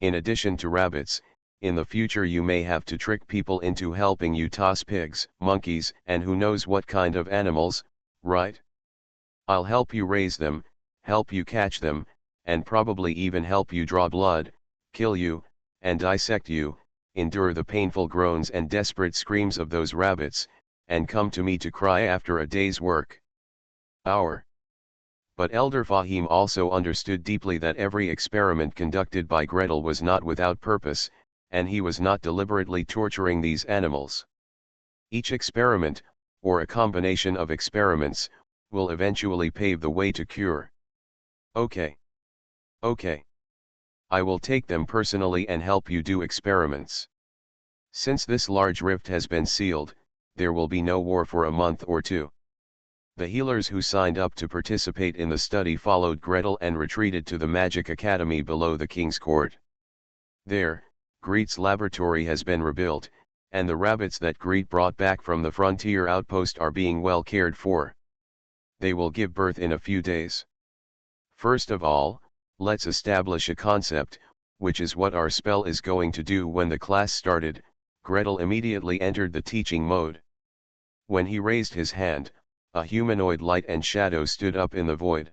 In addition to rabbits, in the future you may have to trick people into helping you toss pigs, monkeys, and who knows what kind of animals, right? I'll help you raise them, help you catch them, and probably even help you draw blood, kill you, and dissect you, endure the painful groans and desperate screams of those rabbits, and come to me to cry after a day's work. But Elder Fahim also understood deeply that every experiment conducted by Gretel was not without purpose, and he was not deliberately torturing these animals. Each experiment, or a combination of experiments, will eventually pave the way to cure. Okay. I will take them personally and help you do experiments. Since this large rift has been sealed, there will be no war for a month or two. The healers who signed up to participate in the study followed Gretel and retreated to the Magic Academy below the King's Court. There, Greet's laboratory has been rebuilt, and the rabbits that Greet brought back from the frontier outpost are being well cared for. They will give birth in a few days. First of all, let's establish a concept, which is what our spell is going to do. When the class started, Gretel immediately entered the teaching mode. When he raised his hand, a humanoid light and shadow stood up in the void.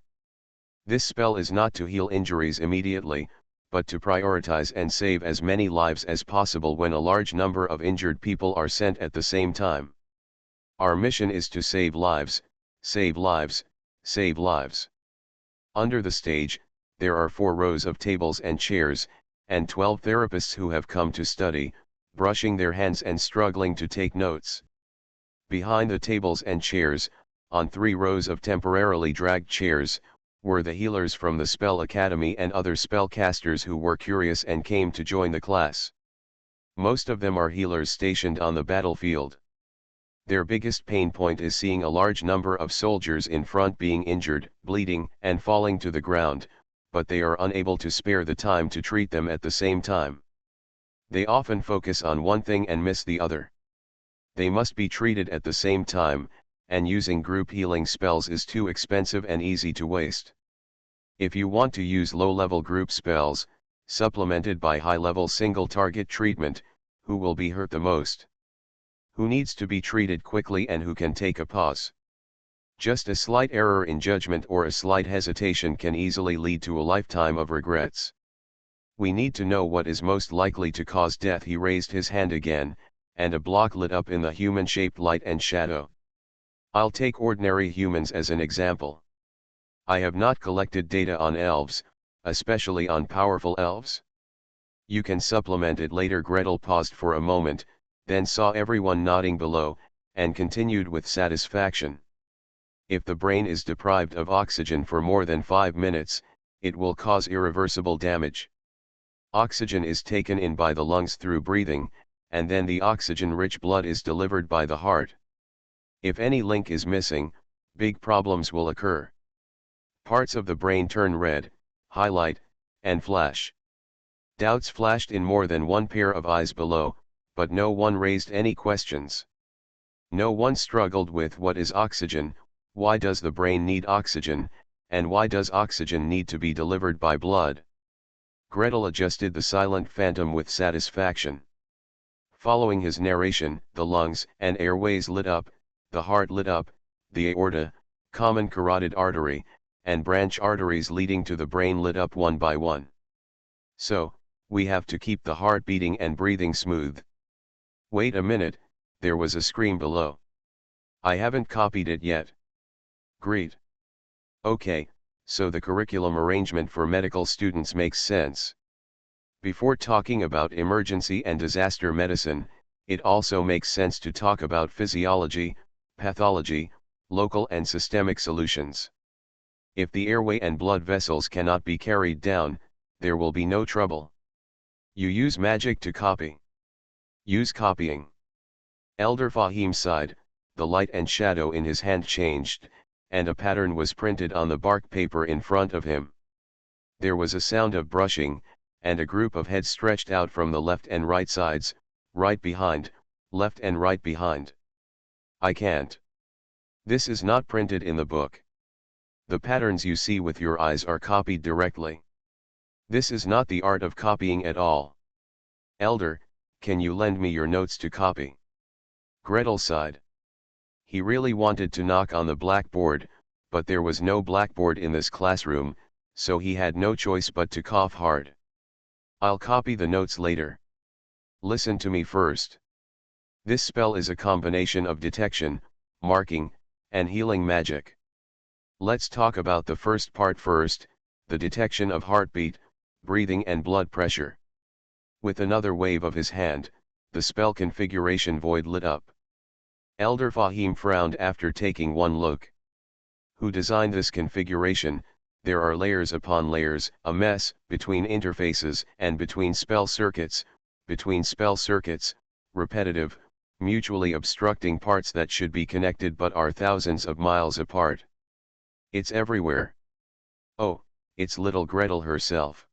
This spell is not to heal injuries immediately, but to prioritize and save as many lives as possible when a large number of injured people are sent at the same time. Our mission is to save lives, save lives, save lives. Under the stage, there are 4 rows of tables and chairs, and 12 therapists who have come to study, brushing their hands and struggling to take notes. Behind the tables and chairs, on 3 rows of temporarily dragged chairs, were the healers from the Spell Academy and other spellcasters who were curious and came to join the class. Most of them are healers stationed on the battlefield. Their biggest pain point is seeing a large number of soldiers in front being injured, bleeding, and falling to the ground, but they are unable to spare the time to treat them at the same time. They often focus on one thing and miss the other. They must be treated at the same time, and using group healing spells is too expensive and easy to waste. If you want to use low-level group spells, supplemented by high-level single-target treatment, who will be hurt the most? Who needs to be treated quickly and who can take a pause? Just a slight error in judgment or a slight hesitation can easily lead to a lifetime of regrets. We need to know what is most likely to cause death. He raised his hand again, and a block lit up in the human-shaped light and shadow. I'll take ordinary humans as an example. I have not collected data on elves, especially on powerful elves. You can supplement it later. Gretel paused for a moment, then saw everyone nodding below, and continued with satisfaction. If the brain is deprived of oxygen for more than 5 minutes, it will cause irreversible damage. Oxygen is taken in by the lungs through breathing, and then the oxygen-rich blood is delivered by the heart. If any link is missing, big problems will occur. Parts of the brain turn red, highlight, and flash. Doubts flashed in more than one pair of eyes below, but no one raised any questions. No one struggled with what is oxygen, why does the brain need oxygen, and why does oxygen need to be delivered by blood? Gretel adjusted the silent phantom with satisfaction. Following his narration, the lungs and airways lit up, the heart lit up, the aorta, common carotid artery, and branch arteries leading to the brain lit up one by one. So, we have to keep the heart beating and breathing smooth. Wait a minute, there was a scream below. I haven't copied it yet. Great. Okay, so the curriculum arrangement for medical students makes sense. Before talking about emergency and disaster medicine, it also makes sense to talk about physiology, pathology, local and systemic solutions. If the airway and blood vessels cannot be carried down, there will be no trouble. You use magic to copy. Use copying. Elder Fahim sighed, the light and shadow in his hand changed, and a pattern was printed on the bark paper in front of him. There was a sound of brushing, and a group of heads stretched out from the left and right sides, right behind, left and right behind. I can't. This is not printed in the book. The patterns you see with your eyes are copied directly. This is not the art of copying at all. Elder, can you lend me your notes to copy? Gretel sighed. He really wanted to knock on the blackboard, but there was no blackboard in this classroom, so he had no choice but to cough hard. I'll copy the notes later. Listen to me first. This spell is a combination of detection, marking, and healing magic. Let's talk about the first part first, the detection of heartbeat, breathing and blood pressure. With another wave of his hand, the spell configuration void lit up. Elder Fahim frowned after taking one look. Who designed this configuration? There are layers upon layers, a mess, between interfaces and between spell circuits, repetitive, mutually obstructing parts that should be connected but are thousands of miles apart. It's everywhere. Oh, it's little Gretel herself.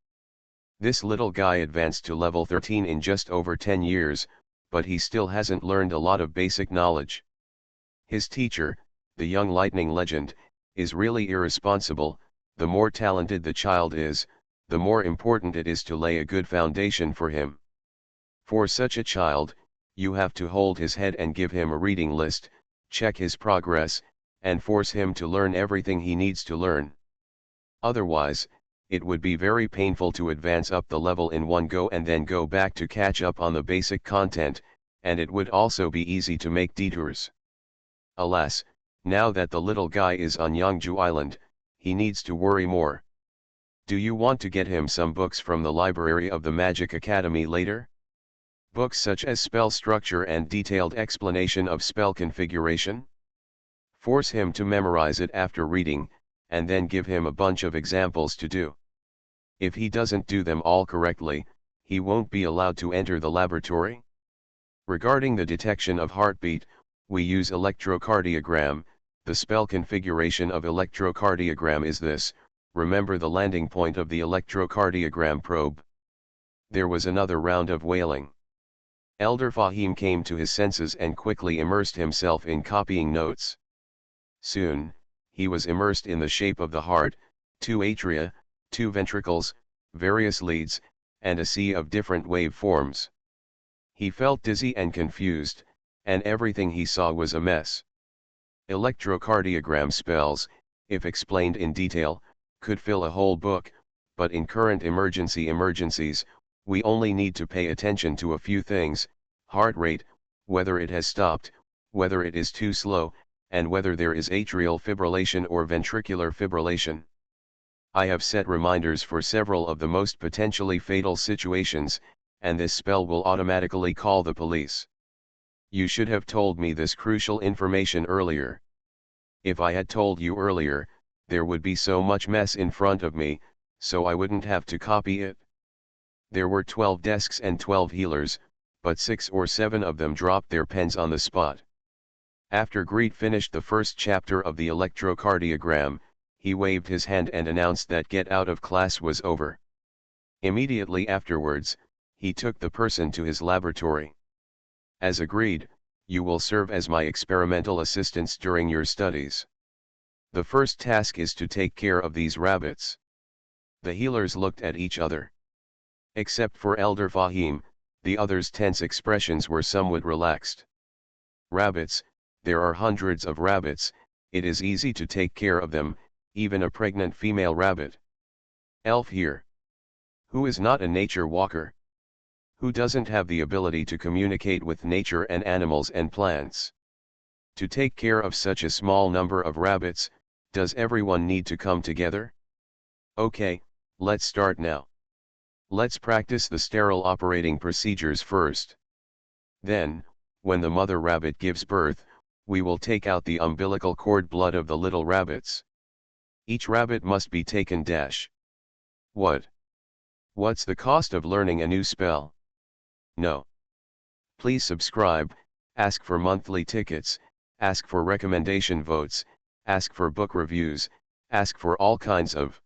This little guy advanced to level 13 in just over 10 years, but he still hasn't learned a lot of basic knowledge. His teacher, the young lightning legend, is really irresponsible. The more talented the child is, the more important it is to lay a good foundation for him. For such a child, you have to hold his head and give him a reading list, check his progress, and force him to learn everything he needs to learn. Otherwise, it would be very painful to advance up the level in one go and then go back to catch up on the basic content, and it would also be easy to make detours. Alas, now that the little guy is on Yangju Island, he needs to worry more. Do you want to get him some books from the library of the Magic Academy later? Books such as spell structure and detailed explanation of spell configuration? Force him to memorize it after reading, and then give him a bunch of examples to do. If he doesn't do them all correctly, he won't be allowed to enter the laboratory. Regarding the detection of heartbeat, we use electrocardiogram. The spell configuration of electrocardiogram is this: remember the landing point of the electrocardiogram probe. There was another round of wailing. Elder Fahim came to his senses and quickly immersed himself in copying notes. Soon, he was immersed in the shape of the heart, 2 atria, 2 ventricles, various leads, and a sea of different wave forms. He felt dizzy and confused, and everything he saw was a mess. Electrocardiogram spells, if explained in detail, could fill a whole book, but in current emergencies, we only need to pay attention to a few things: heart rate, whether it has stopped, whether it is too slow, and whether there is atrial fibrillation or ventricular fibrillation. I have set reminders for several of the most potentially fatal situations, and this spell will automatically call the police. You should have told me this crucial information earlier. If I had told you earlier, there would be so much mess in front of me, so I wouldn't have to copy it. There were 12 desks and 12 healers, but 6 or 7 of them dropped their pens on the spot. After Greet finished the first chapter of the electrocardiogram, he waved his hand and announced that get out of class was over. Immediately afterwards, he took the person to his laboratory. As agreed, you will serve as my experimental assistants during your studies. The first task is to take care of these rabbits. The healers looked at each other. Except for Elder Fahim, the others' tense expressions were somewhat relaxed. Rabbits, there are hundreds of rabbits, it is easy to take care of them, even a pregnant female rabbit. Elf here. Who is not a nature walker? Who doesn't have the ability to communicate with nature and animals and plants? To take care of such a small number of rabbits, does everyone need to come together? Okay, let's start now. Let's practice the sterile operating procedures first. Then, when the mother rabbit gives birth, we will take out the umbilical cord blood of the little rabbits. Each rabbit must be taken dash. What? What's the cost of learning a new spell? No. Please subscribe, ask for monthly tickets, ask for recommendation votes, ask for book reviews, ask for all kinds of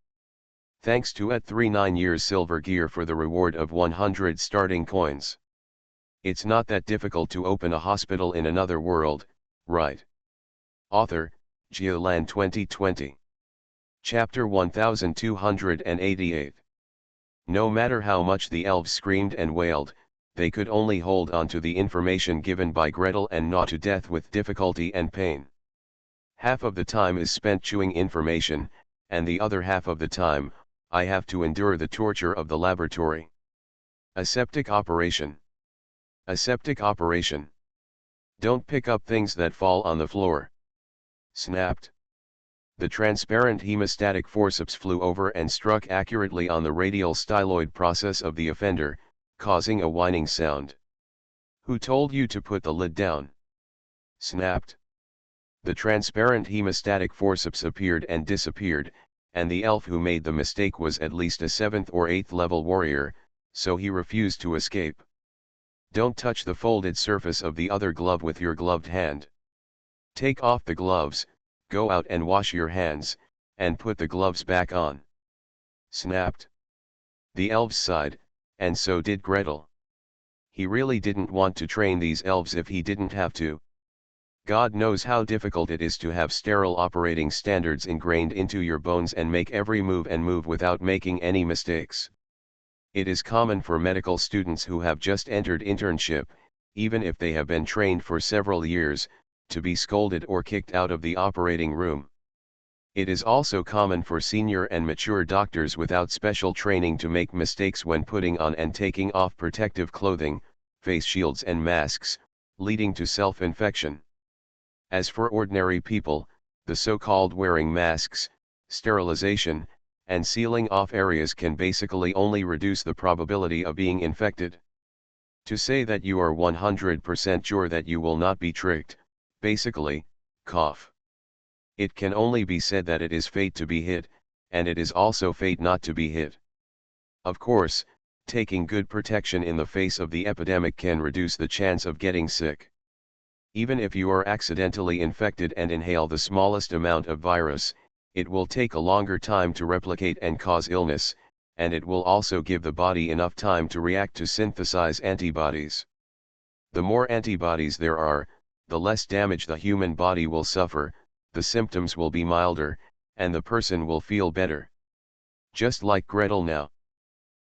Thanks to at 39 years silver gear for the reward of 100 starting coins. It's not that difficult to open a hospital in another world, right? Author, Geoland 2020. Chapter 1288. No matter how much the elves screamed and wailed, they could only hold on to the information given by Gretel and gnaw to death with difficulty and pain. Half of the time is spent chewing information, and the other half of the time, I have to endure the torture of the laboratory. Aseptic operation. Aseptic operation. Don't pick up things that fall on the floor. Snapped. The transparent hemostatic forceps flew over and struck accurately on the radial styloid process of the offender, causing a whining sound. Who told you to put the lid down? Snapped. The transparent hemostatic forceps appeared and disappeared, and the elf who made the mistake was at least a 7th or 8th level warrior, so he refused to escape. Don't touch the folded surface of the other glove with your gloved hand. Take off the gloves, go out and wash your hands, and put the gloves back on. Snapped. The elves sighed, and so did Gretel. He really didn't want to train these elves if he didn't have to. God knows how difficult it is to have sterile operating standards ingrained into your bones and make every move without making any mistakes. It is common for medical students who have just entered internship, even if they have been trained for several years, to be scolded or kicked out of the operating room. It is also common for senior and mature doctors without special training to make mistakes when putting on and taking off protective clothing, face shields and masks, leading to self-infection. As for ordinary people, the so-called wearing masks, sterilization, and sealing off areas can basically only reduce the probability of being infected. To say that you are 100% sure that you will not be tricked, basically, cough. It can only be said that it is fate to be hit, and it is also fate not to be hit. Of course, taking good protection in the face of the epidemic can reduce the chance of getting sick. Even if you are accidentally infected and inhale the smallest amount of virus, it will take a longer time to replicate and cause illness, and it will also give the body enough time to react to synthesize antibodies. The more antibodies there are, the less damage the human body will suffer, the symptoms will be milder, and the person will feel better. Just like Gretel now.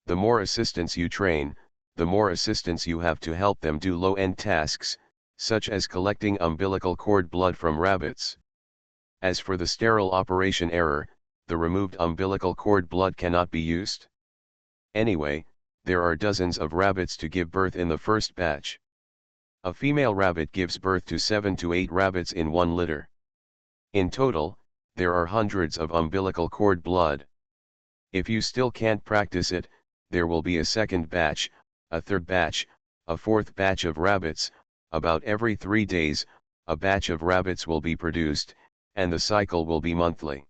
The more assistants you train, the more assistants you have to help them do low-end tasks, such as collecting umbilical cord blood from rabbits. As for the sterile operation error, the removed umbilical cord blood cannot be used. Anyway, there are dozens of rabbits to give birth in the first batch. A female rabbit gives birth to 7 to 8 rabbits in one litter. In total, there are hundreds of umbilical cord blood. If you still can't practice it, there will be a second batch, a third batch, a fourth batch of rabbits. About every 3 days, a batch of rabbits will be produced, and the cycle will be monthly.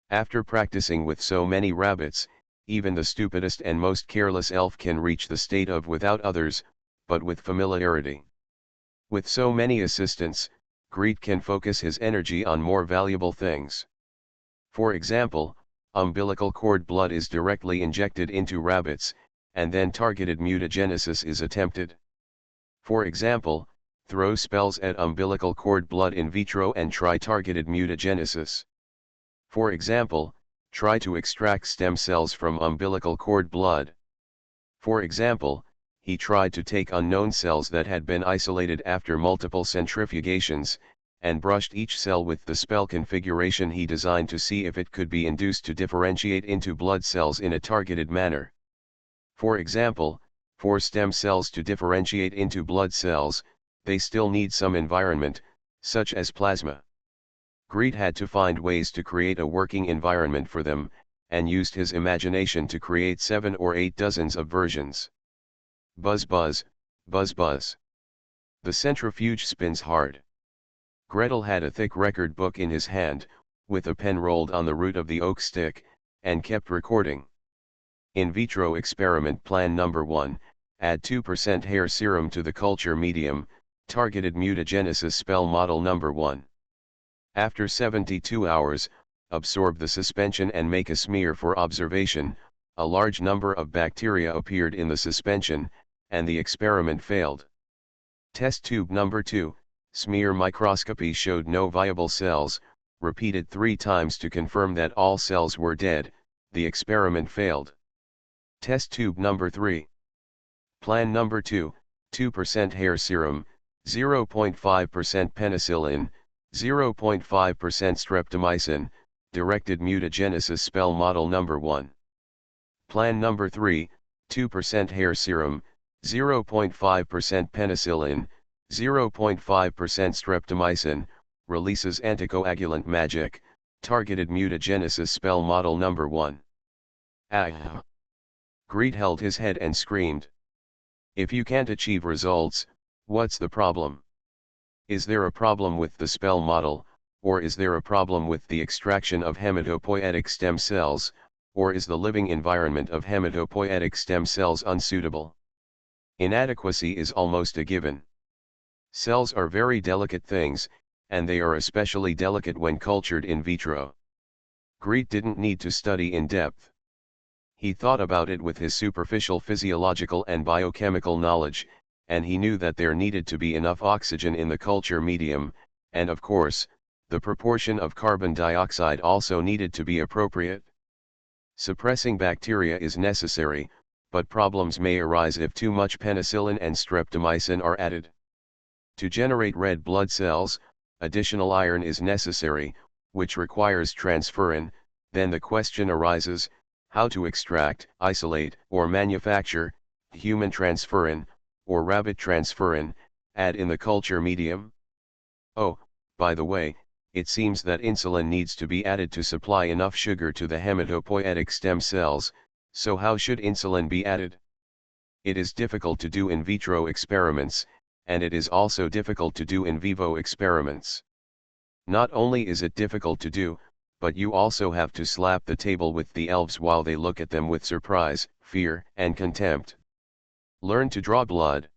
After practicing with so many rabbits, even the stupidest and most careless elf can reach the state of without others, but with familiarity. With so many assistants, Greed can focus his energy on more valuable things. For example, umbilical cord blood is directly injected into rabbits, and then targeted mutagenesis is attempted. For example, throw spells at umbilical cord blood in vitro and try targeted mutagenesis. For example, try to extract stem cells from umbilical cord blood. For example, he tried to take unknown cells that had been isolated after multiple centrifugations, and brushed each cell with the spell configuration he designed to see if it could be induced to differentiate into blood cells in a targeted manner. For example, for stem cells to differentiate into blood cells, they still need some environment, such as plasma. Greed had to find ways to create a working environment for them, and used his imagination to create 7 or 8 dozens of versions. Buzz buzz, buzz buzz. The centrifuge spins hard. Gretel had a thick record book in his hand, with a pen rolled on the root of the oak stick, and kept recording. In vitro experiment plan number 1, add 2% hair serum to the culture medium, targeted mutagenesis spell model number 1. After 72 hours, absorb the suspension and make a smear for observation. A large number of bacteria appeared in the suspension, and the experiment failed. Test tube number 2, smear microscopy showed no viable cells, repeated 3 times to confirm that all cells were dead, the experiment failed. Test tube number 3. Plan number 2, 2% hair serum, 0.5% penicillin, 0.5% streptomycin, directed mutagenesis spell model number 1. Plan number 3, 2% hair serum, 0.5% penicillin, 0.5% streptomycin, releases anticoagulant magic, targeted mutagenesis spell model number 1. Ah! Greed held his head and screamed. If you can't achieve results, what's the problem? Is there a problem with the spell model, or is there a problem with the extraction of hematopoietic stem cells, or is the living environment of hematopoietic stem cells unsuitable? Inadequacy is almost a given. Cells are very delicate things, and they are especially delicate when cultured in vitro. Greed didn't need to study in depth. He thought about it with his superficial physiological and biochemical knowledge, and he knew that there needed to be enough oxygen in the culture medium, and of course, the proportion of carbon dioxide also needed to be appropriate. Suppressing bacteria is necessary, but problems may arise if too much penicillin and streptomycin are added. To generate red blood cells, additional iron is necessary, which requires transferrin. Then the question arises, how to extract, isolate, or manufacture human transferrin, or rabbit transferrin, add in the culture medium? Oh, by the way, it seems that insulin needs to be added to supply enough sugar to the hematopoietic stem cells, so how should insulin be added? It is difficult to do in vitro experiments, and it is also difficult to do in vivo experiments. Not only is it difficult to do, but you also have to slap the table with the elves while they look at them with surprise, fear, and contempt. Learn to draw blood.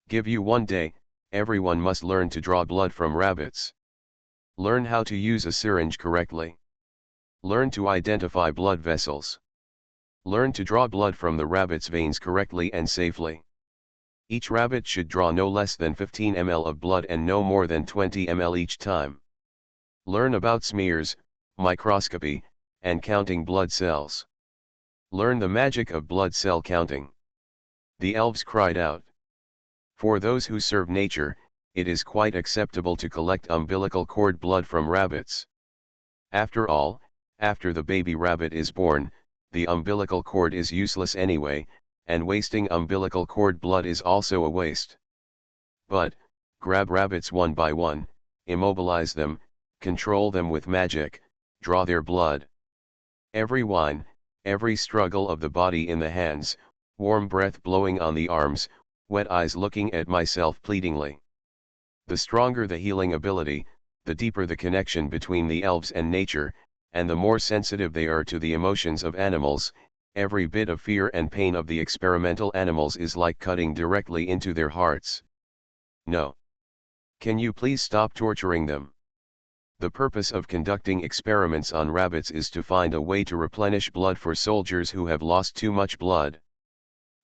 Give you 1 day, everyone must learn to draw blood from rabbits. Learn how to use a syringe correctly. Learn to identify blood vessels. Learn to draw blood from the rabbit's veins correctly and safely. Each rabbit should draw no less than 15 ml of blood and no more than 20 ml each time. Learn about smears, microscopy, and counting blood cells. Learn the magic of blood cell counting. The elves cried out. For those who serve nature, it is quite acceptable to collect umbilical cord blood from rabbits. After all, after the baby rabbit is born, the umbilical cord is useless anyway, and wasting umbilical cord blood is also a waste. But, grab rabbits one by one, immobilize them, control them with magic, draw their blood. Every whine, every struggle of the body in the hands, warm breath blowing on the arms, wet eyes looking at myself pleadingly. The stronger the healing ability, the deeper the connection between the elves and nature, and the more sensitive they are to the emotions of animals. Every bit of fear and pain of the experimental animals is like cutting directly into their hearts. No. Can you please stop torturing them? The purpose of conducting experiments on rabbits is to find a way to replenish blood for soldiers who have lost too much blood.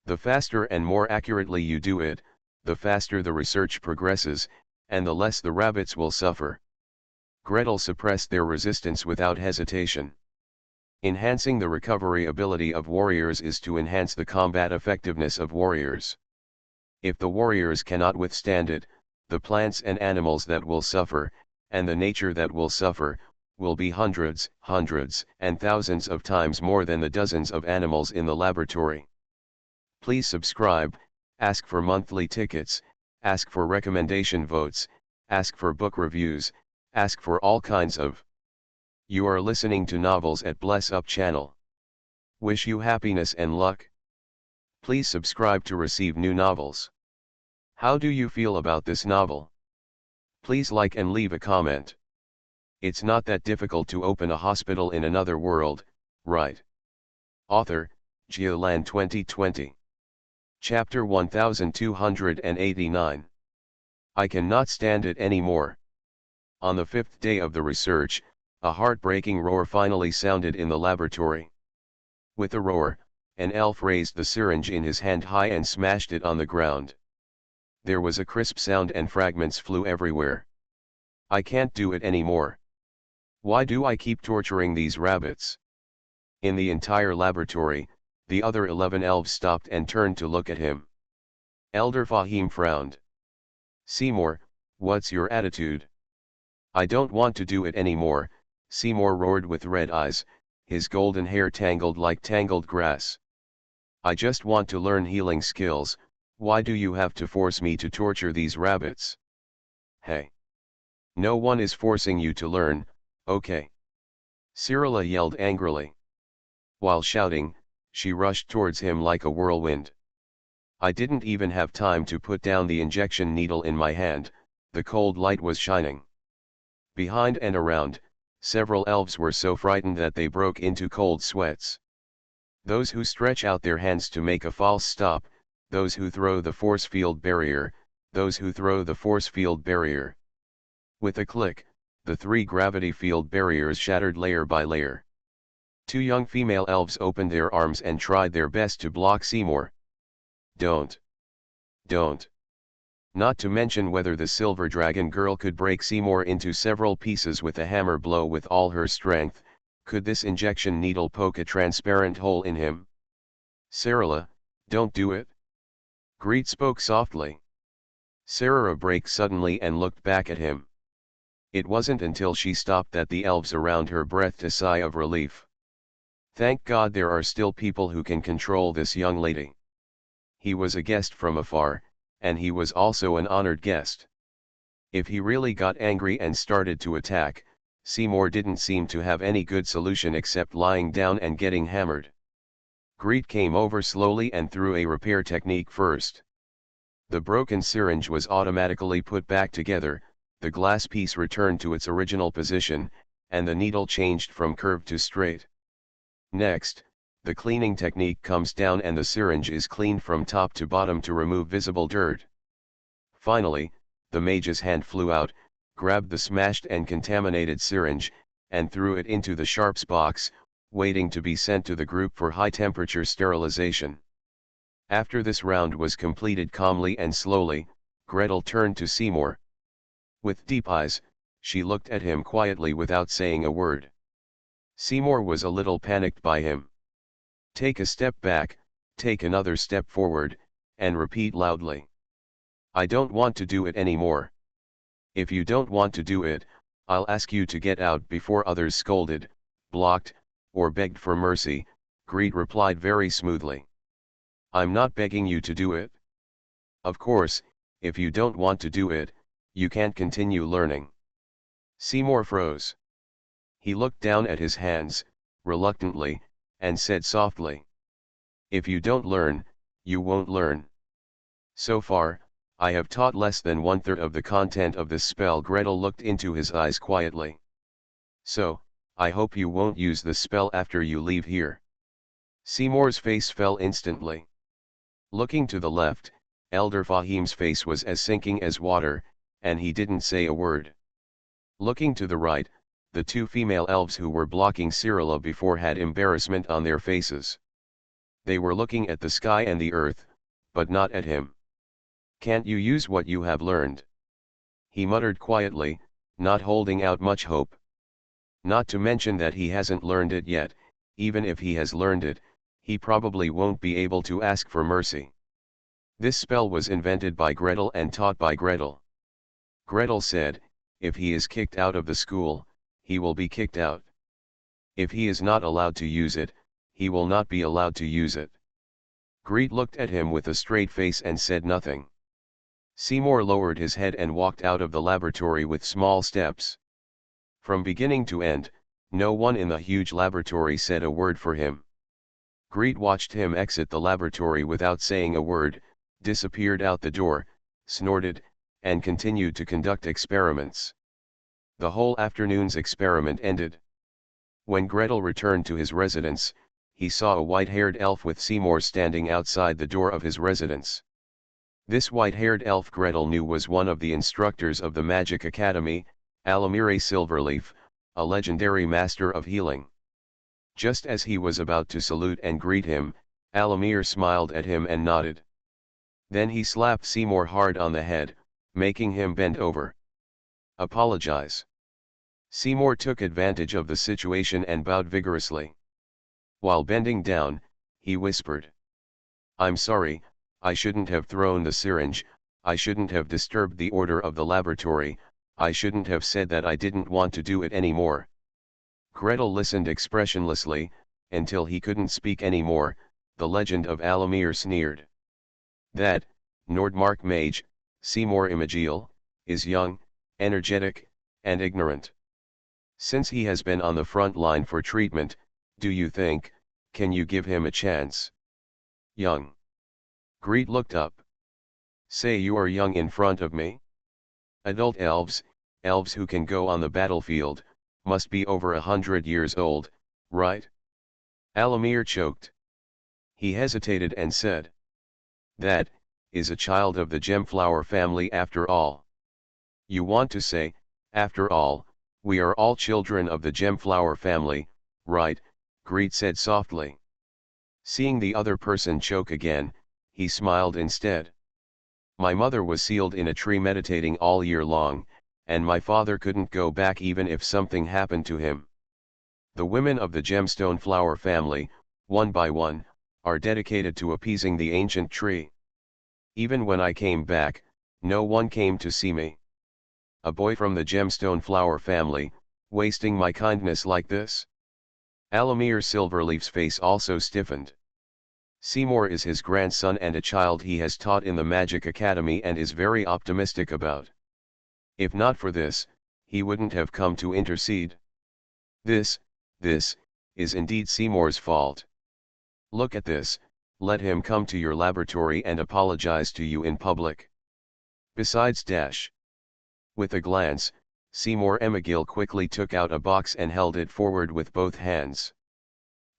The faster and more accurately you do it, the faster the research progresses, and the less the rabbits will suffer. Gretel suppressed their resistance without hesitation. Enhancing the recovery ability of warriors is to enhance the combat effectiveness of warriors. If the warriors cannot withstand it, the plants and animals that will suffer, and the nature that will suffer, will be hundreds, and thousands of times more than the dozens of animals in the laboratory. Please subscribe, ask for monthly tickets, ask for recommendation votes, ask for book reviews, ask for all kinds of. You are listening to Novels at Bless Up channel. Wish you happiness and luck. Please subscribe to receive new novels. How do you feel about this novel? Please like and leave a comment. It's not that difficult to open a hospital in another world, right? Author, Geoland 2020. Chapter 1289. I cannot stand it anymore. On the 5th day of the research, A heartbreaking roar finally sounded in the laboratory. With a roar, an elf raised the syringe in his hand high and smashed it on the ground. There was a crisp sound and fragments flew everywhere. I can't do it anymore. Why do I keep torturing these rabbits? In the entire laboratory, the other 11 elves stopped and turned to look at him. Elder Fahim frowned. Seymour, what's your attitude? I don't want to do it anymore, Seymour roared with red eyes, his golden hair tangled like tangled grass. I just want to learn healing skills, why do you have to force me to torture these rabbits? Hey! No one is forcing you to learn, okay? Cyrilla yelled angrily. While shouting, she rushed towards him like a whirlwind. I didn't even have time to put down the injection needle in my hand, the cold light was shining. Behind and around, several elves were so frightened that they broke into cold sweats. Those who stretch out their hands to make a false stop, those who throw the force field barrier, those who throw the force field barrier. With a click, the 3 gravity field barriers shattered layer by layer. 2 young female elves opened their arms and tried their best to block Seymour. Don't. Not to mention whether the silver dragon girl could break Seymour into several pieces with a hammer blow with all her strength, could this injection needle poke a transparent hole in him? Cyrilla, don't do it. Greet spoke softly. Cyrilla braked suddenly and looked back at him. It wasn't until she stopped that the elves around her breathed a sigh of relief. Thank God there are still people who can control this young lady. He was a guest from afar, and he was also an honored guest. If he really got angry and started to attack, Seymour didn't seem to have any good solution except lying down and getting hammered. Greet came over slowly and threw a repair technique first. The broken syringe was automatically put back together, the glass piece returned to its original position, and the needle changed from curved to straight. Next, the cleaning technique comes down and the syringe is cleaned from top to bottom to remove visible dirt. Finally, the mage's hand flew out, grabbed the smashed and contaminated syringe, and threw it into the sharps box, waiting to be sent to the group for high-temperature sterilization. After this round was completed calmly and slowly, Gretel turned to Seymour. With deep eyes, she looked at him quietly without saying a word. Seymour was a little panicked by him. Take a step back, take another step forward, and repeat loudly. I don't want to do it anymore. If you don't want to do it, I'll ask you to get out before others scolded, blocked, or begged for mercy, Greet replied very smoothly. I'm not begging you to do it. Of course, if you don't want to do it, you can't continue learning. Seymour froze. He looked down at his hands, reluctantly, and said softly. If you don't learn, you won't learn. So far, I have taught less than 1/3 of the content of this spell. Gretel looked into his eyes quietly. So, I hope you won't use the spell after you leave here. Seymour's face fell instantly. Looking to the left, Elder Fahim's face was as sinking as water, and he didn't say a word. Looking to the right, the 2 female elves who were blocking Cyrilla before had embarrassment on their faces. They were looking at the sky and the earth, but not at him. Can't you use what you have learned? He muttered quietly, not holding out much hope. Not to mention that he hasn't learned it yet, even if he has learned it, he probably won't be able to ask for mercy. This spell was invented by Gretel and taught by Gretel. Gretel said, if he is kicked out of the school, he will be kicked out. If he is not allowed to use it, he will not be allowed to use it. Greet looked at him with a straight face and said nothing. Seymour lowered his head and walked out of the laboratory with small steps. From beginning to end, no one in the huge laboratory said a word for him. Greet watched him exit the laboratory without saying a word, disappeared out the door, snorted, and continued to conduct experiments. The whole afternoon's experiment ended. When Gretel returned to his residence, he saw a white-haired elf with Seymour standing outside the door of his residence. This white-haired elf Gretel knew was one of the instructors of the Magic Academy, Alamire Silverleaf, a legendary master of healing. Just as he was about to salute and greet him, Alamir smiled at him and nodded. Then he slapped Seymour hard on the head, making him bend over. Apologize. Seymour took advantage of the situation and bowed vigorously. While bending down, he whispered. I'm sorry, I shouldn't have thrown the syringe, I shouldn't have disturbed the order of the laboratory, I shouldn't have said that I didn't want to do it anymore. Gretel listened expressionlessly, until he couldn't speak anymore. The legend of Alamir sneered. That, Nordmark mage, Seymour Imagiel, is young, energetic, and ignorant. Since he has been on the front line for treatment, do you think, can you give him a chance? Young. Greet looked up. Say you are young in front of me? Adult elves, elves who can go on the battlefield, must be over 100 years old, right? Alamir choked. He hesitated and said. That, is a child of the Gemflower family after all. You want to say, after all, we are all children of the Gemflower family, right? Greet said softly. Seeing the other person choke again, he smiled instead. My mother was sealed in a tree meditating all year long, and my father couldn't go back even if something happened to him. The women of the Gemstone Flower family, one by one, are dedicated to appeasing the ancient tree. Even when I came back, no one came to see me. A boy from the Gemstone Flower family, wasting my kindness like this? Alamir Silverleaf's face also stiffened. Seymour is his grandson and a child he has taught in the Magic Academy and is very optimistic about. If not for this, he wouldn't have come to intercede. This is indeed Seymour's fault. Look at this, let him come to your laboratory and apologize to you in public. Besides With a glance, Seymour Imagiel quickly took out a box and held it forward with both hands.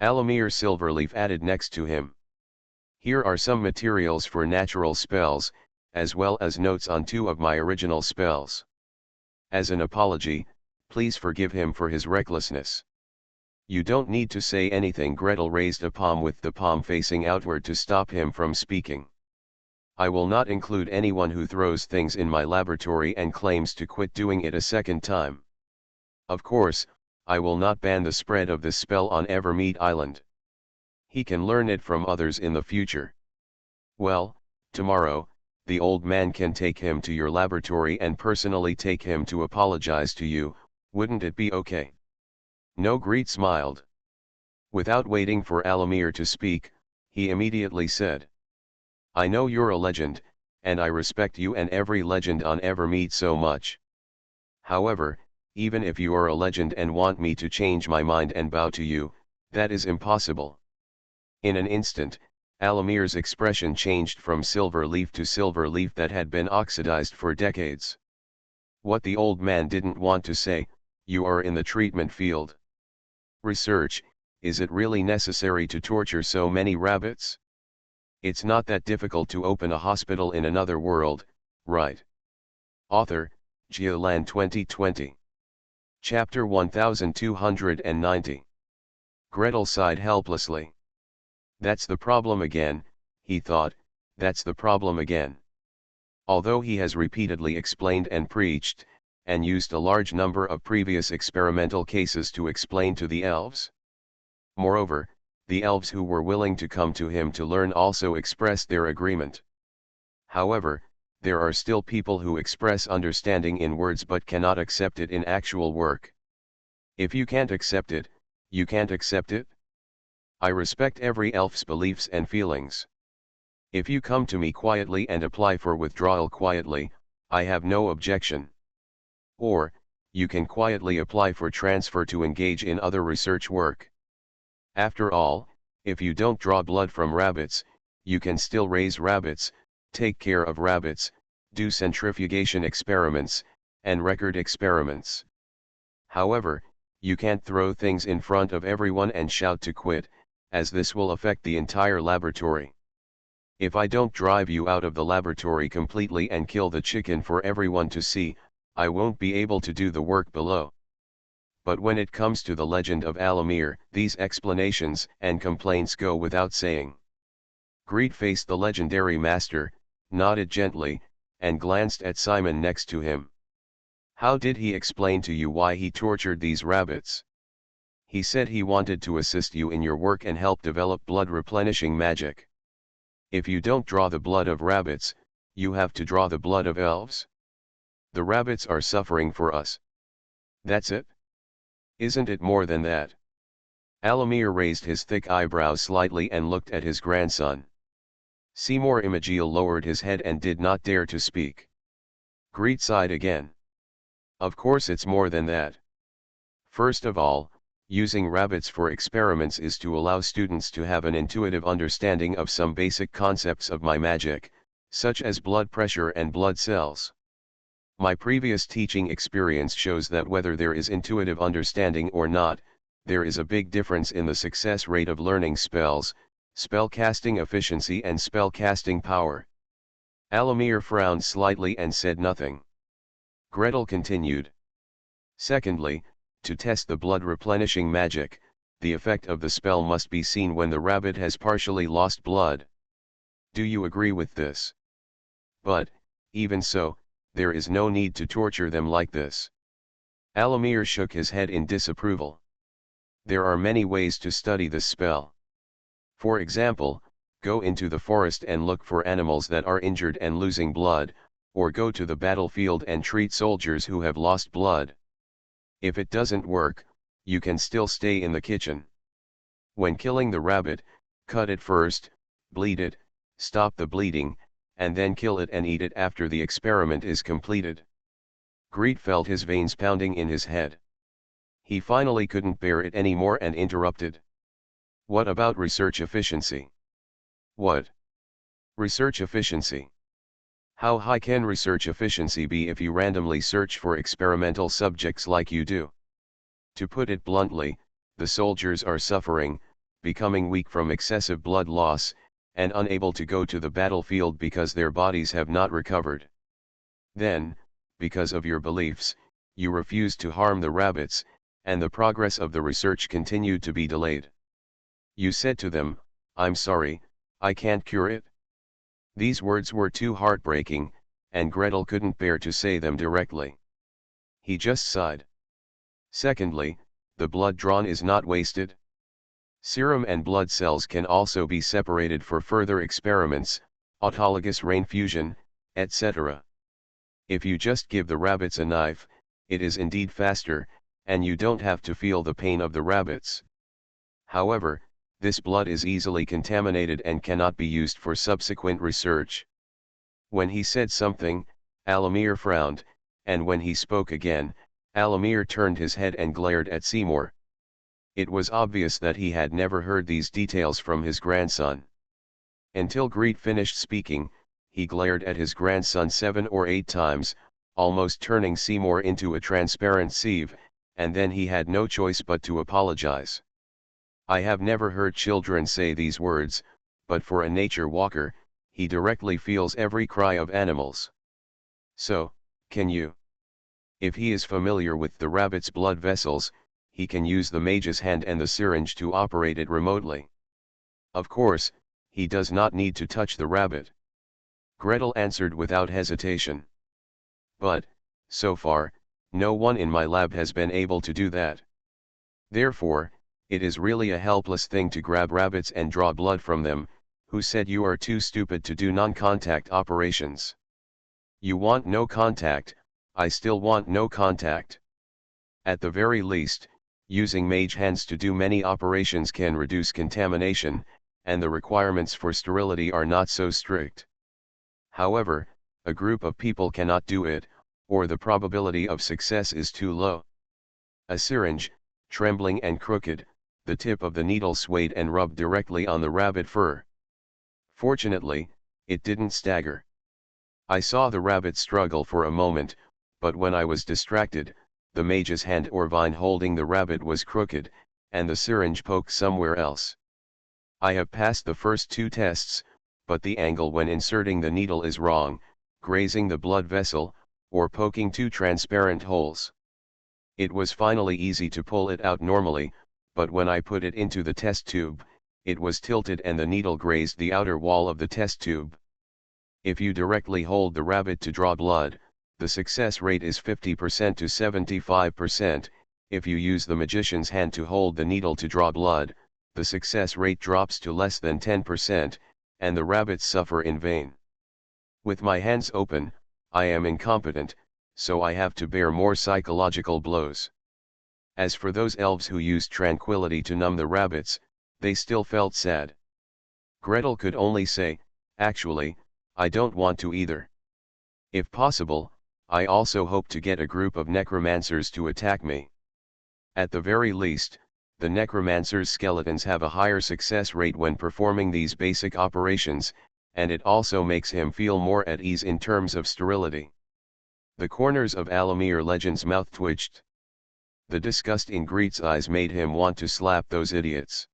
Alamir Silverleaf added next to him. Here are some materials for natural spells, as well as notes on 2 of my original spells. As an apology, please forgive him for his recklessness. You don't need to say anything. Gretel raised a palm with the palm facing outward to stop him from speaking. I will not include anyone who throws things in my laboratory and claims to quit doing it a second time. Of course, I will not ban the spread of this spell on Evermeet Island. He can learn it from others in the future. Well, tomorrow, the old man can take him to your laboratory and personally take him to apologize to you, wouldn't it be okay? No. Greet smiled. Without waiting for Alamir to speak, he immediately said. I know you're a legend, and I respect you and every legend on Evermeet so much. However, even if you are a legend and want me to change my mind and bow to you, that is impossible. In an instant, Alamir's expression changed from silver leaf to silver leaf that had been oxidized for decades. What the old man didn't want to say, you are in the treatment field. Research, is it really necessary to torture so many rabbits? It's not that difficult to open a hospital in another world, right? Author, Geoland 2020. Chapter 1290. Gretel sighed helplessly. That's the problem again, he thought, that's the problem again. Although he has repeatedly explained and preached, and used a large number of previous experimental cases to explain to the elves. Moreover, the elves who were willing to come to him to learn also expressed their agreement. However, there are still people who express understanding in words but cannot accept it in actual work. If you can't accept it, you can't accept it? I respect every elf's beliefs and feelings. If you come to me quietly and apply for withdrawal quietly, I have no objection. Or, you can quietly apply for transfer to engage in other research work. After all, if you don't draw blood from rabbits, you can still raise rabbits, take care of rabbits, do centrifugation experiments, and record experiments. However, you can't throw things in front of everyone and shout to quit, as this will affect the entire laboratory. If I don't drive you out of the laboratory completely and kill the chicken for everyone to see, I won't be able to do the work below. But when it comes to the legend of Alamir, these explanations and complaints go without saying. Greed faced the legendary master, nodded gently, and glanced at Simon next to him. How did he explain to you why he tortured these rabbits? He said he wanted to assist you in your work and help develop blood replenishing magic. If you don't draw the blood of rabbits, you have to draw the blood of elves. The rabbits are suffering for us. That's it? Isn't it more than that? Alamir raised his thick eyebrows slightly and looked at his grandson. Seymour Imogil lowered his head and did not dare to speak. Greed sighed again. Of course it's more than that. First of all, using rabbits for experiments is to allow students to have an intuitive understanding of some basic concepts of my magic, such as blood pressure and blood cells. My previous teaching experience shows that whether there is intuitive understanding or not, there is a big difference in the success rate of learning spells, spell casting efficiency and spell casting power. Alamir frowned slightly and said nothing. Gretel continued. Secondly, to test the blood replenishing magic, the effect of the spell must be seen when the rabbit has partially lost blood. Do you agree with this? But, even so, there is no need to torture them like this. Alamir shook his head in disapproval. There are many ways to study this spell. For example, go into the forest and look for animals that are injured and losing blood, or go to the battlefield and treat soldiers who have lost blood. If it doesn't work, you can still stay in the kitchen. When killing the rabbit, cut it first, bleed it, stop the bleeding, and then kill it and eat it after the experiment is completed. Greed felt his veins pounding in his head. He finally couldn't bear it anymore and interrupted. What about research efficiency? What? Research efficiency? How high can research efficiency be if you randomly search for experimental subjects like you do? To put it bluntly, the soldiers are suffering, becoming weak from excessive blood loss, and unable to go to the battlefield because their bodies have not recovered. Then, because of your beliefs, you refused to harm the rabbits, and the progress of the research continued to be delayed. You said to them, "I'm sorry, I can't cure it." These words were too heartbreaking, and Gretel couldn't bear to say them directly. He just sighed. Secondly, the blood drawn is not wasted. Serum and blood cells can also be separated for further experiments, autologous reinfusion, etc. If you just give the rabbits a knife, it is indeed faster, and you don't have to feel the pain of the rabbits. However, this blood is easily contaminated and cannot be used for subsequent research. When he said something, Alamir frowned, and when he spoke again, Alamir turned his head and glared at Seymour. It was obvious that he had never heard these details from his grandson. Until Greed finished speaking, he glared at his grandson 7 or 8 times, almost turning Seymour into a transparent sieve, and then he had no choice but to apologize. I have never heard children say these words, but for a nature walker, he directly feels every cry of animals. So, can you? If he is familiar with the rabbit's blood vessels, he can use the mage's hand and the syringe to operate it remotely. Of course, he does not need to touch the rabbit. Gretel answered without hesitation. But, so far, no one in my lab has been able to do that. Therefore, it is really a helpless thing to grab rabbits and draw blood from them. Who said you are too stupid to do non-contact operations? You want no contact, I still want no contact. At the very least, using mage hands to do many operations can reduce contamination, and the requirements for sterility are not so strict. However, a group of people cannot do it, or the probability of success is too low. A syringe, trembling and crooked, the tip of the needle swayed and rubbed directly on the rabbit fur. Fortunately, it didn't stagger. I saw the rabbit struggle for a moment, but when I was distracted, the mage's hand or vine holding the rabbit was crooked, and the syringe poked somewhere else. I have passed the first 2 tests, but the angle when inserting the needle is wrong, grazing the blood vessel, or poking 2 transparent holes. It was finally easy to pull it out normally, but when I put it into the test tube, it was tilted and the needle grazed the outer wall of the test tube. If you directly hold the rabbit to draw blood, the success rate is 50% to 75%, if you use the magician's hand to hold the needle to draw blood, the success rate drops to less than 10%, and the rabbits suffer in vain. With my hands open, I am incompetent, so I have to bear more psychological blows. As for those elves who used tranquility to numb the rabbits, they still felt sad. Gretel could only say, "Actually, I don't want to either. If possible, I also hope to get a group of necromancers to attack me." At the very least, the necromancer's skeletons have a higher success rate when performing these basic operations, and it also makes him feel more at ease in terms of sterility. The corners of Alamir Legend's mouth twitched. The disgust in Greet's eyes made him want to slap those idiots.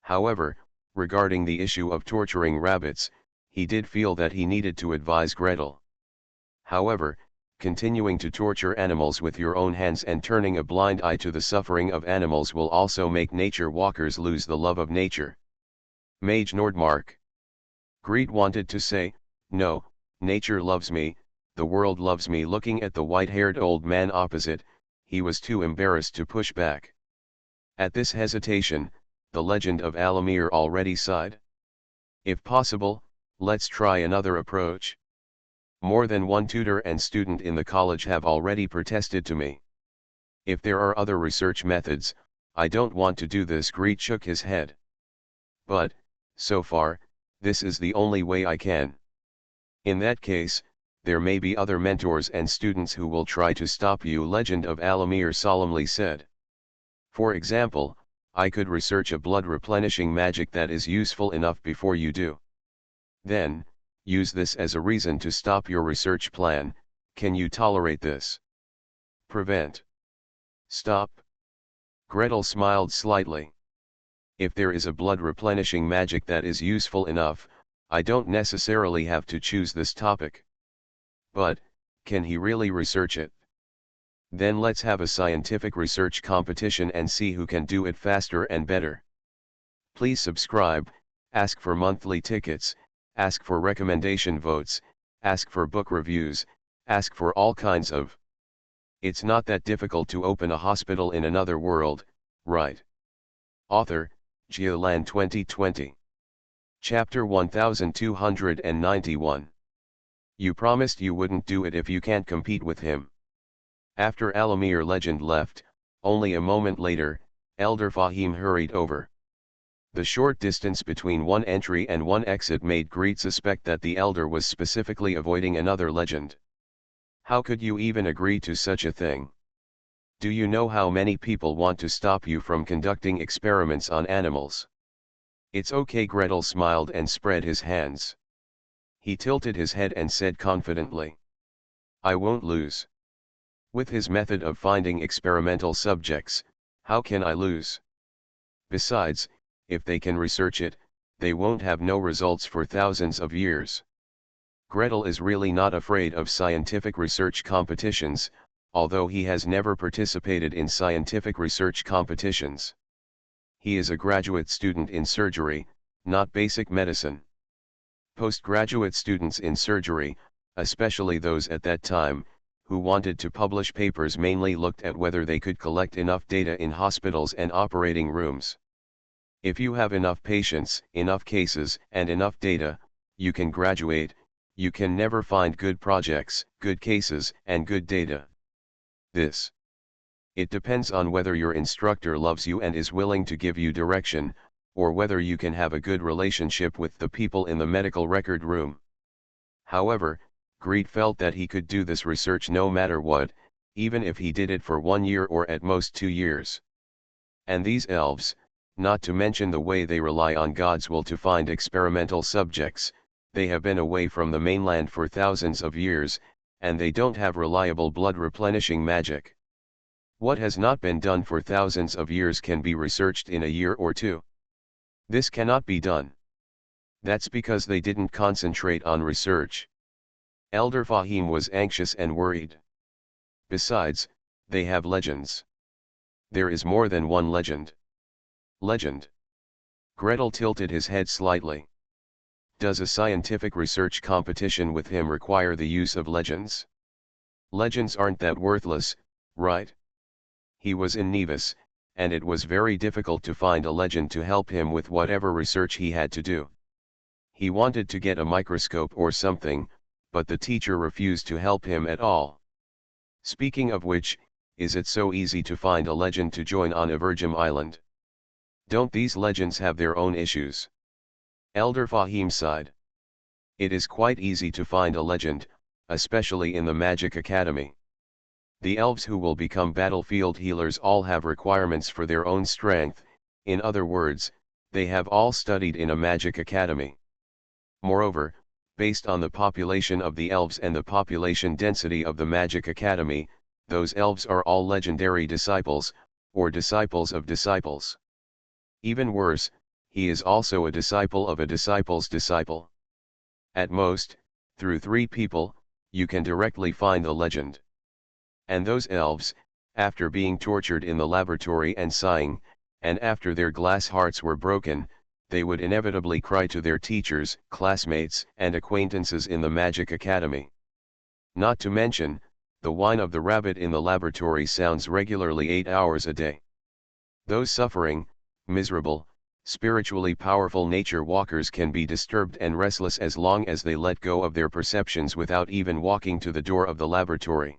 However, regarding the issue of torturing rabbits, he did feel that he needed to advise Gretel. However, continuing to torture animals with your own hands and turning a blind eye to the suffering of animals will also make nature walkers lose the love of nature. Mage Nordmark. Greet wanted to say, "No, nature loves me, the world loves me." Looking at the white-haired old man opposite, he was too embarrassed to push back. At this hesitation, the legend of Alamir already sighed. "If possible, let's try another approach. More than one tutor and student in the college have already protested to me. If there are other research methods, I don't want to do this." Greet shook his head. "But, so far, this is the only way I can." "In that case, there may be other mentors and students who will try to stop you," Legend of Alamir solemnly said. "For example, I could research a blood replenishing magic that is useful enough before you do. Then, use this as a reason to stop your research plan. Can you tolerate this?" "Prevent. Stop." Gretel smiled slightly. "If there is a blood replenishing magic that is useful enough, I don't necessarily have to choose this topic. But, can he really research it? Then let's have a scientific research competition and see who can do it faster and better. Please subscribe, ask for monthly tickets, ask for recommendation votes, ask for book reviews, ask for all kinds of. It's not that difficult to open a hospital in another world, right?" Author, Geolan 2020. Chapter 1291. You promised you wouldn't do it if you can't compete with him. After Alamir Legend left, only a moment later, Elder Fahim hurried over. The short distance between one entry and one exit made Greet suspect that the Elder was specifically avoiding another legend. "How could you even agree to such a thing? Do you know how many people want to stop you from conducting experiments on animals?" "It's okay." Gretel smiled and spread his hands. He tilted his head and said confidently, "I won't lose. With his method of finding experimental subjects, how can I lose? Besides, if they can research it, they won't have no results for thousands of years." Gretel is really not afraid of scientific research competitions, although he has never participated in scientific research competitions. He is a graduate student in surgery, not basic medicine. Postgraduate students in surgery, especially those at that time, who wanted to publish papers, mainly looked at whether they could collect enough data in hospitals and operating rooms. If you have enough patients, enough cases, and enough data, you can graduate. You can never find good projects, good cases, and good data. It depends on whether your instructor loves you and is willing to give you direction, or whether you can have a good relationship with the people in the medical record room. However, Greet felt that he could do this research no matter what, even if he did it for 1 year or at most 2 years. And these elves, not to mention the way they rely on God's will to find experimental subjects, they have been away from the mainland for thousands of years, and they don't have reliable blood replenishing magic. What has not been done for thousands of years can be researched in a year or 2. This cannot be done. That's because they didn't concentrate on research. Elder Fahim was anxious and worried. Besides, They have legends. There is more than one legend. Legend. Gretel tilted his head slightly. Does a scientific research competition with him require the use of legends? Legends aren't that worthless, right? He was in Nevis, and it was very difficult to find a legend to help him with whatever research he had to do. He wanted to get a microscope or something, but the teacher refused to help him at all. Speaking of which, is it so easy to find a legend to join on a Virgin Island? Don't these legends have their own issues? Elder Fahim sighed. It is quite easy to find a legend, especially in the Magic Academy. The elves who will become battlefield healers all have requirements for their own strength, in other words, they have all studied in a magic academy. Moreover, based on the population of the elves and the population density of the magic academy, those elves are all legendary disciples, or disciples of disciples. Even worse, he is also a disciple of a disciple's disciple. At most, through 3 people, you can directly find the legend. And those elves, after being tortured in the laboratory and sighing, and after their glass hearts were broken, they would inevitably cry to their teachers, classmates, and acquaintances in the Magic Academy. Not to mention, the whine of the rabbit in the laboratory sounds regularly 8 hours a day. Those suffering, miserable, spiritually powerful nature walkers can be disturbed and restless as long as they let go of their perceptions without even walking to the door of the laboratory.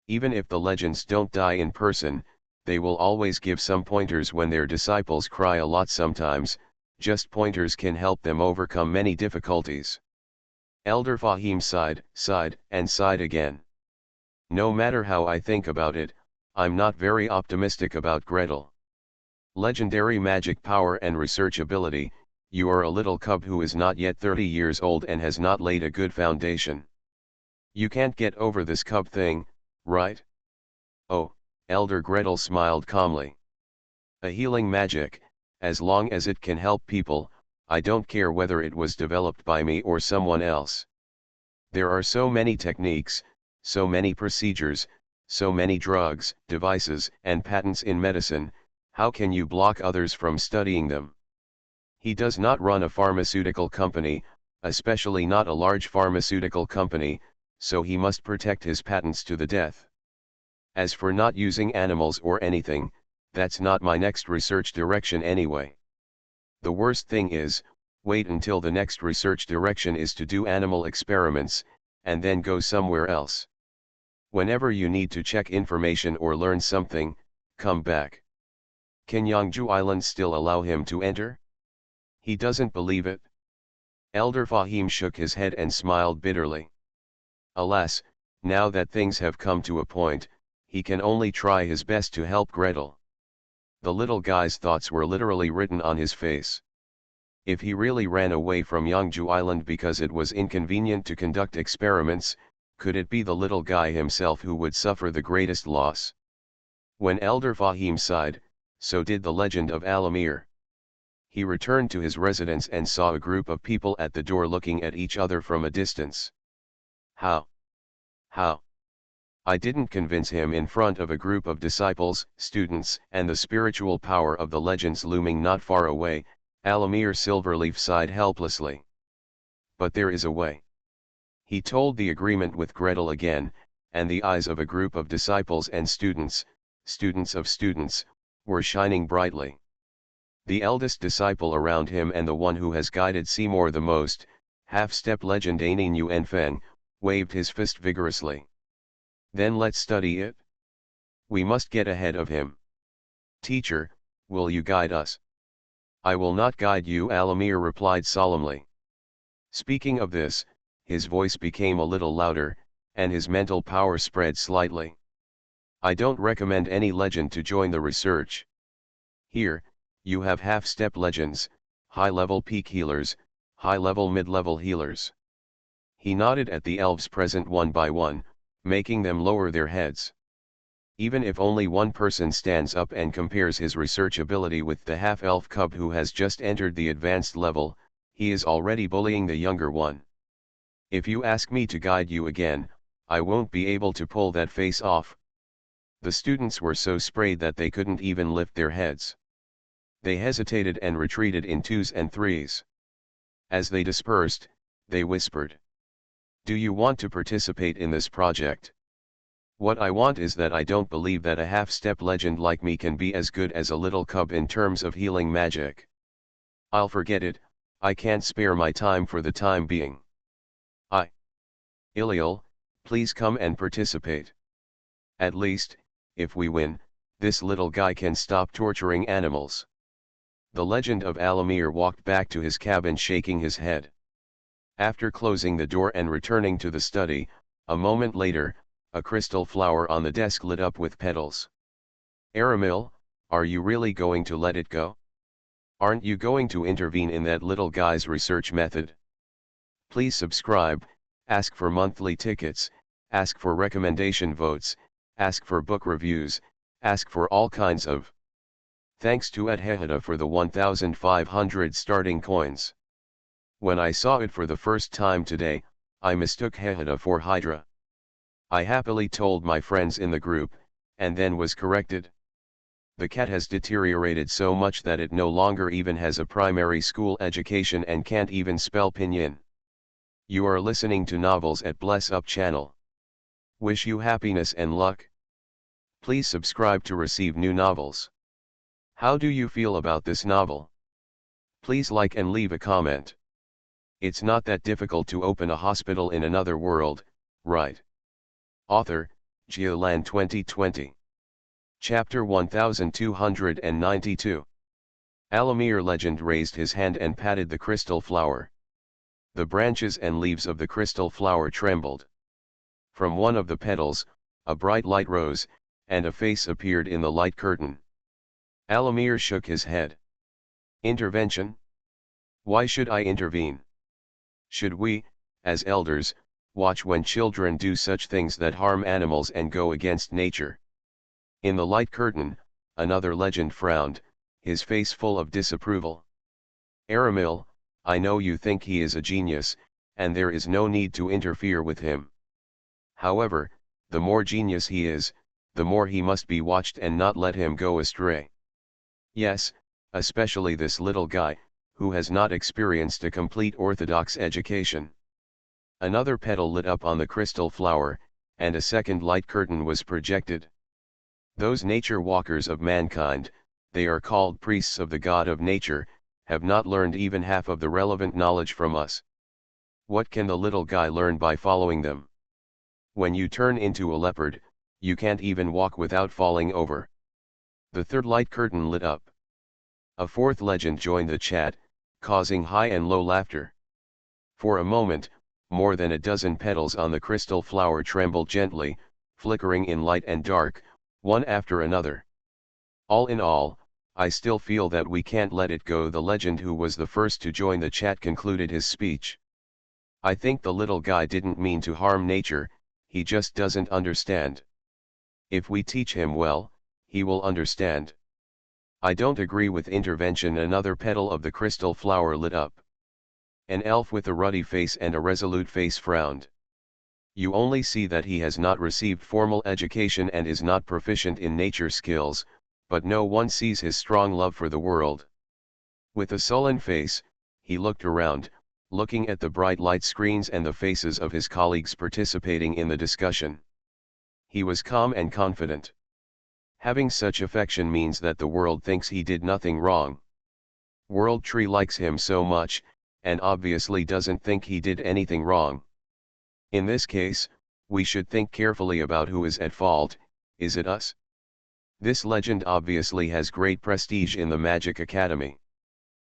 Even if the legends don't die in person, they will always give some pointers when their disciples cry a lot sometimes. Just pointers can help them overcome many difficulties. Elder Fahim sighed, and sighed again. No matter how I think about it, I'm not very optimistic about Gretel. Legendary magic power and research ability, you are a little cub who is not yet 30 years old and has not laid a good foundation. You can't get over this cub thing, right? Oh, Elder Gretel smiled calmly. A healing magic, as long as it can help people, I don't care whether it was developed by me or someone else. There are so many techniques, so many procedures, so many drugs, devices, and patents in medicine, how can you block others from studying them? He does not run a pharmaceutical company, especially not a large pharmaceutical company, so he must protect his patents to the death. As for not using animals or anything, that's not my next research direction anyway. The worst thing is, wait until the next research direction is to do animal experiments, and then go somewhere else. Whenever you need to check information or learn something, come back. Can Yangju Island still allow him to enter? He doesn't believe it. Elder Fahim shook his head and smiled bitterly. Alas, now that things have come to a point, he can only try his best to help Gretel. The little guy's thoughts were literally written on his face. If he really ran away from Yangju Island because it was inconvenient to conduct experiments, could it be the little guy himself who would suffer the greatest loss? When Elder Fahim sighed, so did the legend of Alamir. He returned to his residence and saw a group of people at the door looking at each other from a distance. How? I didn't convince him in front of a group of disciples, students, and the spiritual power of the legends looming not far away. Alamir Silverleaf sighed helplessly. But there is a way. He told the agreement with Gretel again, and the eyes of a group of disciples and students of students, were shining brightly. The eldest disciple around him and the one who has guided Seymour the most, half-step legend Ainin Yuen Feng, waved his fist vigorously. Then let's study it. We must get ahead of him. Teacher, will you guide us? I will not guide you, Alamir replied solemnly. Speaking of this, his voice became a little louder, and his mental power spread slightly. I don't recommend any legend to join the research. Here, you have half-step legends, high-level peak healers, high-level mid-level healers. He nodded at the elves present one by one, making them lower their heads. Even if only one person stands up and compares his research ability with the half-elf cub who has just entered the advanced level, he is already bullying the younger one. If you ask me to guide you again, I won't be able to pull that face off. The students were so sprayed that they couldn't even lift their heads. They hesitated and retreated in twos and threes. As they dispersed, they whispered, "Do you want to participate in this project? What I want is that I don't believe that a half-step legend like me can be as good as a little cub in terms of healing magic. I'll forget it, I can't spare my time for the time being. Iliel, please come and participate. At least, if we win, this little guy can stop torturing animals." The legend of Alamir walked back to his cabin shaking his head. After closing the door and returning to the study, a moment later, a crystal flower on the desk lit up with petals. "Aramil, are you really going to let it go? Aren't you going to intervene in that little guy's research method? Please subscribe, ask for monthly tickets, ask for recommendation votes, ask for book reviews, ask for all kinds of. Thanks to Hehida for the 1,500 starting coins. When I saw it for the first time today, I mistook Hehida for Hydra. I happily told my friends in the group, and then was corrected. The cat has deteriorated so much that it no longer even has a primary school education and can't even spell pinyin. You are listening to Novels at Bless Up channel. Wish you happiness and luck. Please subscribe to receive new novels. How do you feel about this novel? Please like and leave a comment. It's not that difficult to open a hospital in another world, right? Author, Geolan 2020. Chapter 1292. Alamir Legend raised his hand and patted the crystal flower. The branches and leaves of the crystal flower trembled. From one of the petals, a bright light rose, and a face appeared in the light curtain. Alamir shook his head. "Intervention? Why should I intervene? Should we, as elders, watch when children do such things that harm animals and go against nature?" In the light curtain, another legend frowned, his face full of disapproval. "Aramil, I know you think he is a genius, and there is no need to interfere with him. However, the more genius he is, the more he must be watched and not let him go astray. Yes, especially this little guy, who has not experienced a complete orthodox education." Another petal lit up on the crystal flower, and a second light curtain was projected. "Those nature walkers of mankind, they are called priests of the god of nature, have not learned even half of the relevant knowledge from us. What can the little guy learn by following them? When you turn into a leopard, you can't even walk without falling over." The third light curtain lit up. A fourth legend joined the chat, causing high and low laughter. For a moment, more than a dozen petals on the crystal flower trembled gently, flickering in light and dark, one after another. "All in all, I still feel that we can't let it go," the legend who was the first to join the chat concluded his speech. "I think the little guy didn't mean to harm nature, he just doesn't understand. If we teach him well, he will understand." "I don't agree with intervention," another petal of the crystal flower lit up. An elf with a ruddy face and a resolute face frowned. "You only see that he has not received formal education and is not proficient in nature skills, but no one sees his strong love for the world." With a sullen face, he looked around, looking at the bright light screens and the faces of his colleagues participating in the discussion. He was calm and confident. Having such affection means that the world thinks he did nothing wrong. World Tree likes him so much, and obviously doesn't think he did anything wrong. In this case, we should think carefully about who is at fault. Is it us? This legend obviously has great prestige in the Magic Academy.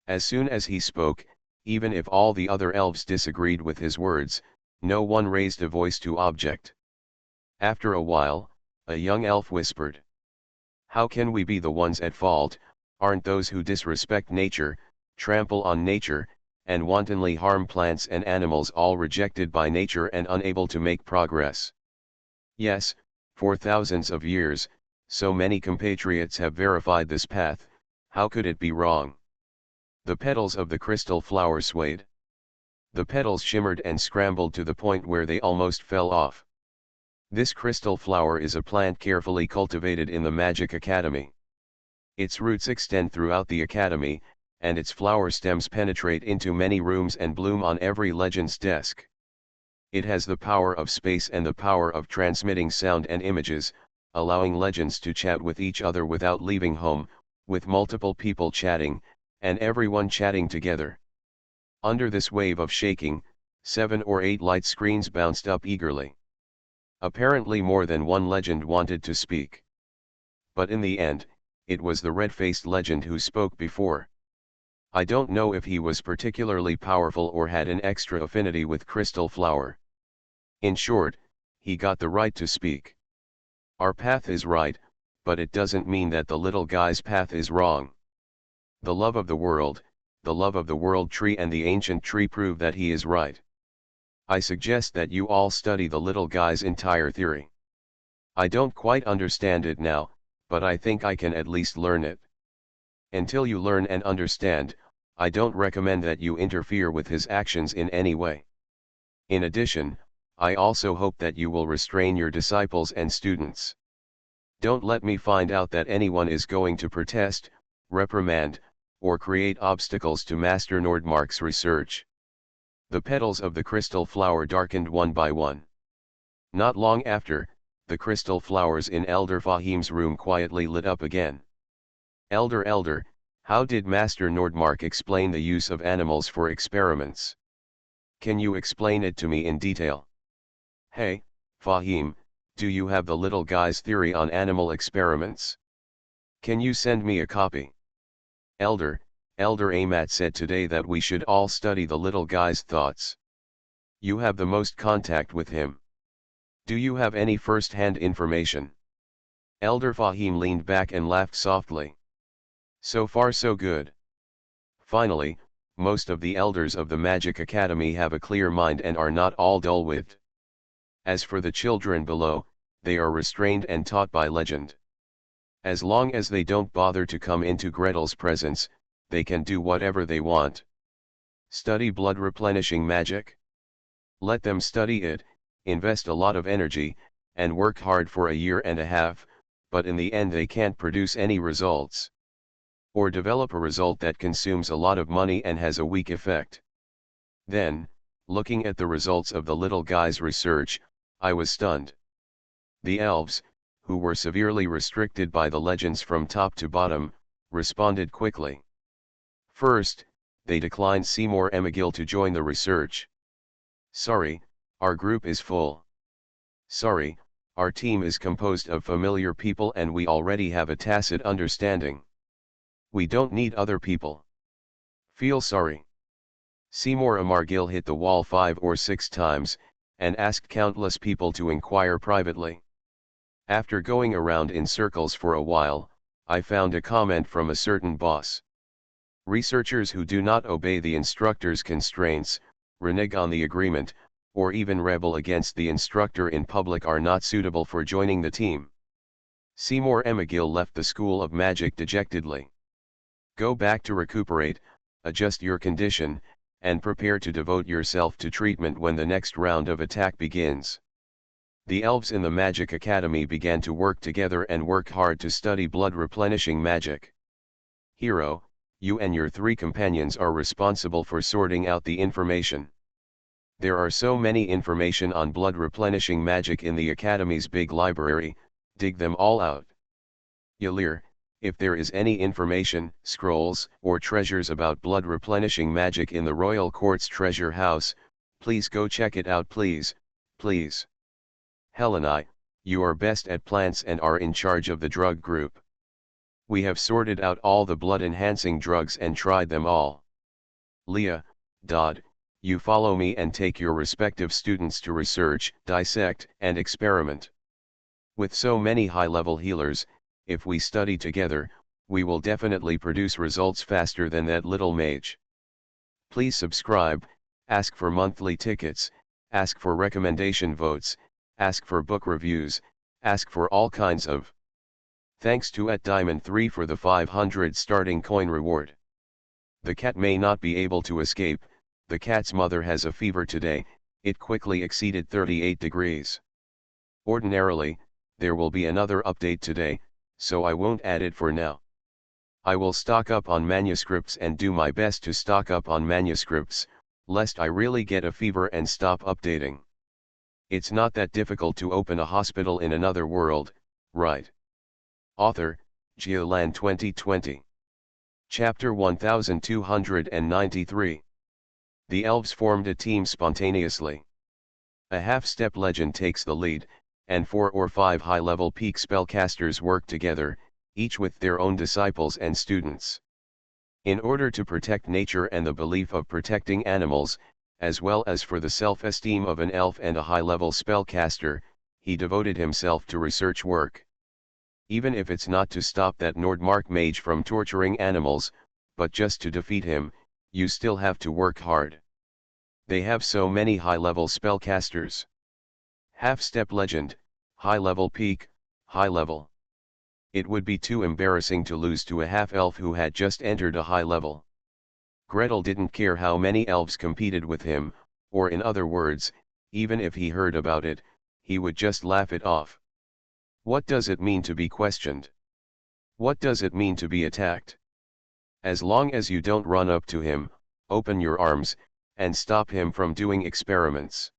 As soon as he spoke, even if all the other elves disagreed with his words, no one raised a voice to object. After a while, a young elf whispered, "How can we be the ones at fault? Aren't those who disrespect nature, trample on nature, and wantonly harm plants and animals all rejected by nature and unable to make progress?" "Yes, for thousands of years, so many compatriots have verified this path, how could it be wrong?" The petals of the crystal flower swayed. The petals shimmered and scrambled to the point where they almost fell off. This crystal flower is a plant carefully cultivated in the Magic Academy. Its roots extend throughout the academy, and its flower stems penetrate into many rooms and bloom on every legend's desk. It has the power of space and the power of transmitting sound and images, allowing legends to chat with each other without leaving home, with multiple people chatting, and everyone chatting together. Under this wave of shaking, 7 or 8 light screens bounced up eagerly. Apparently more than one legend wanted to speak. But in the end, it was the red-faced legend who spoke before. I don't know if he was particularly powerful or had an extra affinity with crystal flower. In short, he got the right to speak. Our path is right, but it doesn't mean that the little guy's path is wrong. The love of the world tree and the ancient tree prove that he is right. I suggest that you all study the little guy's entire theory. I don't quite understand it now, but I think I can at least learn it. Until you learn and understand, I don't recommend that you interfere with his actions in any way. In addition, I also hope that you will restrain your disciples and students. Don't let me find out that anyone is going to protest, reprimand, or create obstacles to Master Nordmark's research. The petals of the crystal flower darkened one by one. Not long after, the crystal flowers in Elder Fahim's room quietly lit up again. Elder, how did Master Nordmark explain the use of animals for experiments? Can you explain it to me in detail? Hey, Fahim, do you have the little guy's theory on animal experiments? Can you send me a copy? Elder Amat said today that we should all study the little guy's thoughts. You have the most contact with him. Do you have any first-hand information? Elder Fahim leaned back and laughed softly. So far so good. Finally, most of the elders of the Magic Academy have a clear mind and are not all dull-witted. As for the children below, they are restrained and taught by legend. As long as they don't bother to come into Gretel's presence, they can do whatever they want. Study blood replenishing magic? Let them study it, invest a lot of energy, and work hard for a year and a half, but in the end they can't produce any results. Or develop a result that consumes a lot of money and has a weak effect. Then, looking at the results of the little guy's research, I was stunned. The elves, who were severely restricted by the legends from top to bottom, responded quickly. First, they declined Seymour Emigill to join the research. Sorry, our group is full. Sorry, our team is composed of familiar people and we already have a tacit understanding. We don't need other people. Feel sorry. Seymour Amargill hit the wall 5 or 6 times, and asked countless people to inquire privately. After going around in circles for a while, I found a comment from a certain boss. Researchers who do not obey the instructor's constraints, renege on the agreement, or even rebel against the instructor in public are not suitable for joining the team. Seymour Emigill left the School of Magic dejectedly. Go back to recuperate, adjust your condition, and prepare to devote yourself to treatment when the next round of attack begins. The elves in the Magic Academy began to work together and work hard to study blood replenishing magic. Hero, you and your 3 companions are responsible for sorting out the information. There are so many information on blood replenishing magic in the Academy's big library, dig them all out. Yalir, if there is any information, scrolls, or treasures about blood replenishing magic in the Royal Court's treasure house, please go check it out please. Helena, you are best at plants and are in charge of the drug group. We have sorted out all the blood-enhancing drugs and tried them all. Leah, Dodd, you follow me and take your respective students to research, dissect, and experiment. With so many high-level healers, if we study together, we will definitely produce results faster than that little mage. Please subscribe, ask for monthly tickets, ask for recommendation votes, ask for book reviews, ask for all kinds of. Thanks to @Diamond3 for the 500 starting coin reward. The cat may not be able to escape, the cat's mother has a fever today, it quickly exceeded 38 degrees. Ordinarily, there will be another update today, so I won't add it for now. I will stock up on manuscripts and do my best to stock up on manuscripts, lest I really get a fever and stop updating. It's not that difficult to open a hospital in another world, right? Author, Geoland 2020. Chapter 1293. The elves formed a team spontaneously. A half-step legend takes the lead, and 4 or 5 high-level peak spellcasters work together, each with their own disciples and students. In order to protect nature and the belief of protecting animals, as well as for the self-esteem of an elf and a high-level spellcaster, he devoted himself to research work. Even if it's not to stop that Nordmark mage from torturing animals, but just to defeat him, you still have to work hard. They have so many high-level spellcasters. Half-step legend, high-level peak, high-level. It would be too embarrassing to lose to a half-elf who had just entered a high level. Gretel didn't care how many elves competed with him, or in other words, even if he heard about it, he would just laugh it off. What does it mean to be questioned? What does it mean to be attacked? As long as you don't run up to him, open your arms, and stop him from doing experiments.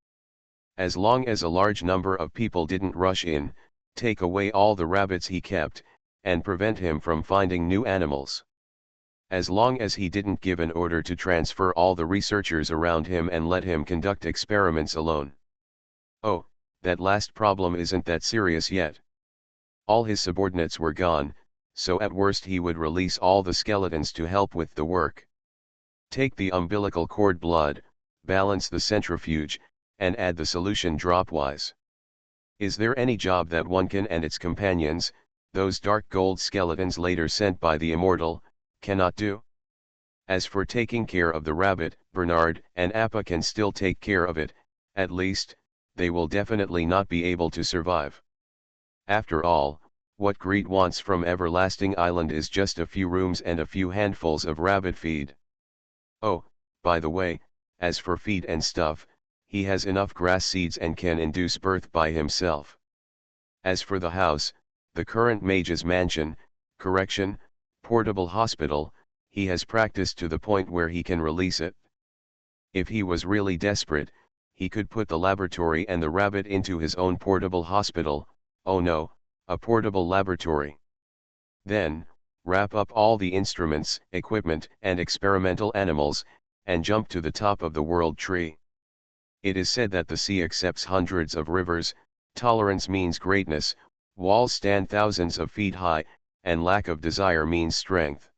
As long as a large number of people didn't rush in, take away all the rabbits he kept, and prevent him from finding new animals. As long as he didn't give an order to transfer all the researchers around him and let him conduct experiments alone. Oh, that last problem isn't that serious yet. All his subordinates were gone, so at worst he would release all the skeletons to help with the work. Take the umbilical cord blood, balance the centrifuge, and add the solution dropwise. Is there any job that one can and its companions, those dark gold skeletons later sent by the immortal, cannot do? As for taking care of the rabbit, Bernard and Appa can still take care of it, at least, they will definitely not be able to survive. After all, what Greet wants from Everlasting Island is just a few rooms and a few handfuls of rabbit feed. Oh, by the way, as for feed and stuff, he has enough grass seeds and can induce birth by himself. As for the house, the current mage's mansion, portable hospital, he has practiced to the point where he can release it. If he was really desperate, he could put the laboratory and the rabbit into his own portable hospital, oh no, a portable laboratory. Then, wrap up all the instruments, equipment, and experimental animals, and jump to the top of the world tree. It is said that the sea accepts hundreds of rivers, tolerance means greatness, walls stand thousands of feet high, and lack of desire means strength.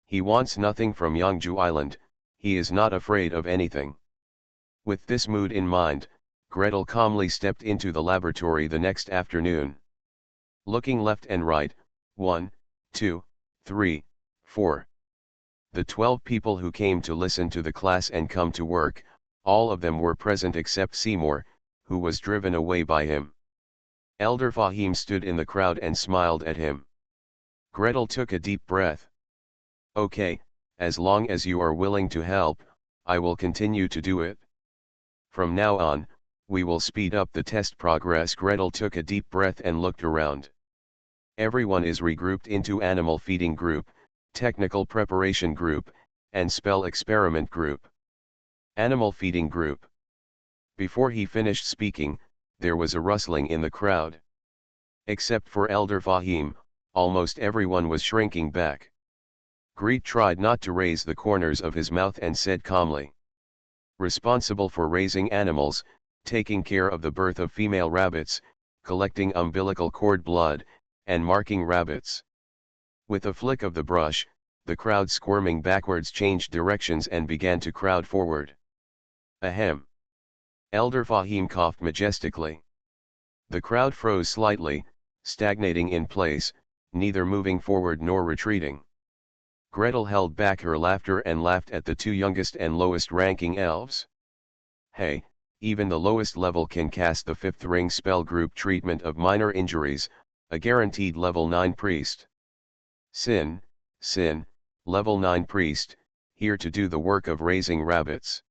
He wants nothing from Yangju Island, he is not afraid of anything. With this mood in mind, Gretel calmly stepped into the laboratory the next afternoon. Looking left and right, 1, 2, 3, 4. The 12 people who came to listen to the class and come to work, all of them were present except Seymour, who was driven away by him. Elder Fahim stood in the crowd and smiled at him. Gretel took a deep breath. Okay, as long as you are willing to help, I will continue to do it. From now on, we will speed up the test progress. Gretel took a deep breath and looked around. Everyone is regrouped into animal feeding group, technical preparation group, and spell experiment group. Animal feeding group. Before he finished speaking, there was a rustling in the crowd. Except for Elder Fahim, almost everyone was shrinking back. Greet tried not to raise the corners of his mouth and said calmly. Responsible for raising animals, taking care of the birth of female rabbits, collecting umbilical cord blood, and marking rabbits. With a flick of the brush, the crowd squirming backwards changed directions and began to crowd forward. Ahem. Elder Fahim coughed majestically. The crowd froze slightly, stagnating in place, neither moving forward nor retreating. Gretel held back her laughter and laughed at the two youngest and lowest ranking elves. Hey, even the lowest level can cast the 5th ring spell group treatment of minor injuries, a guaranteed level 9 priest. Sin, level 9 priest, here to do the work of raising rabbits.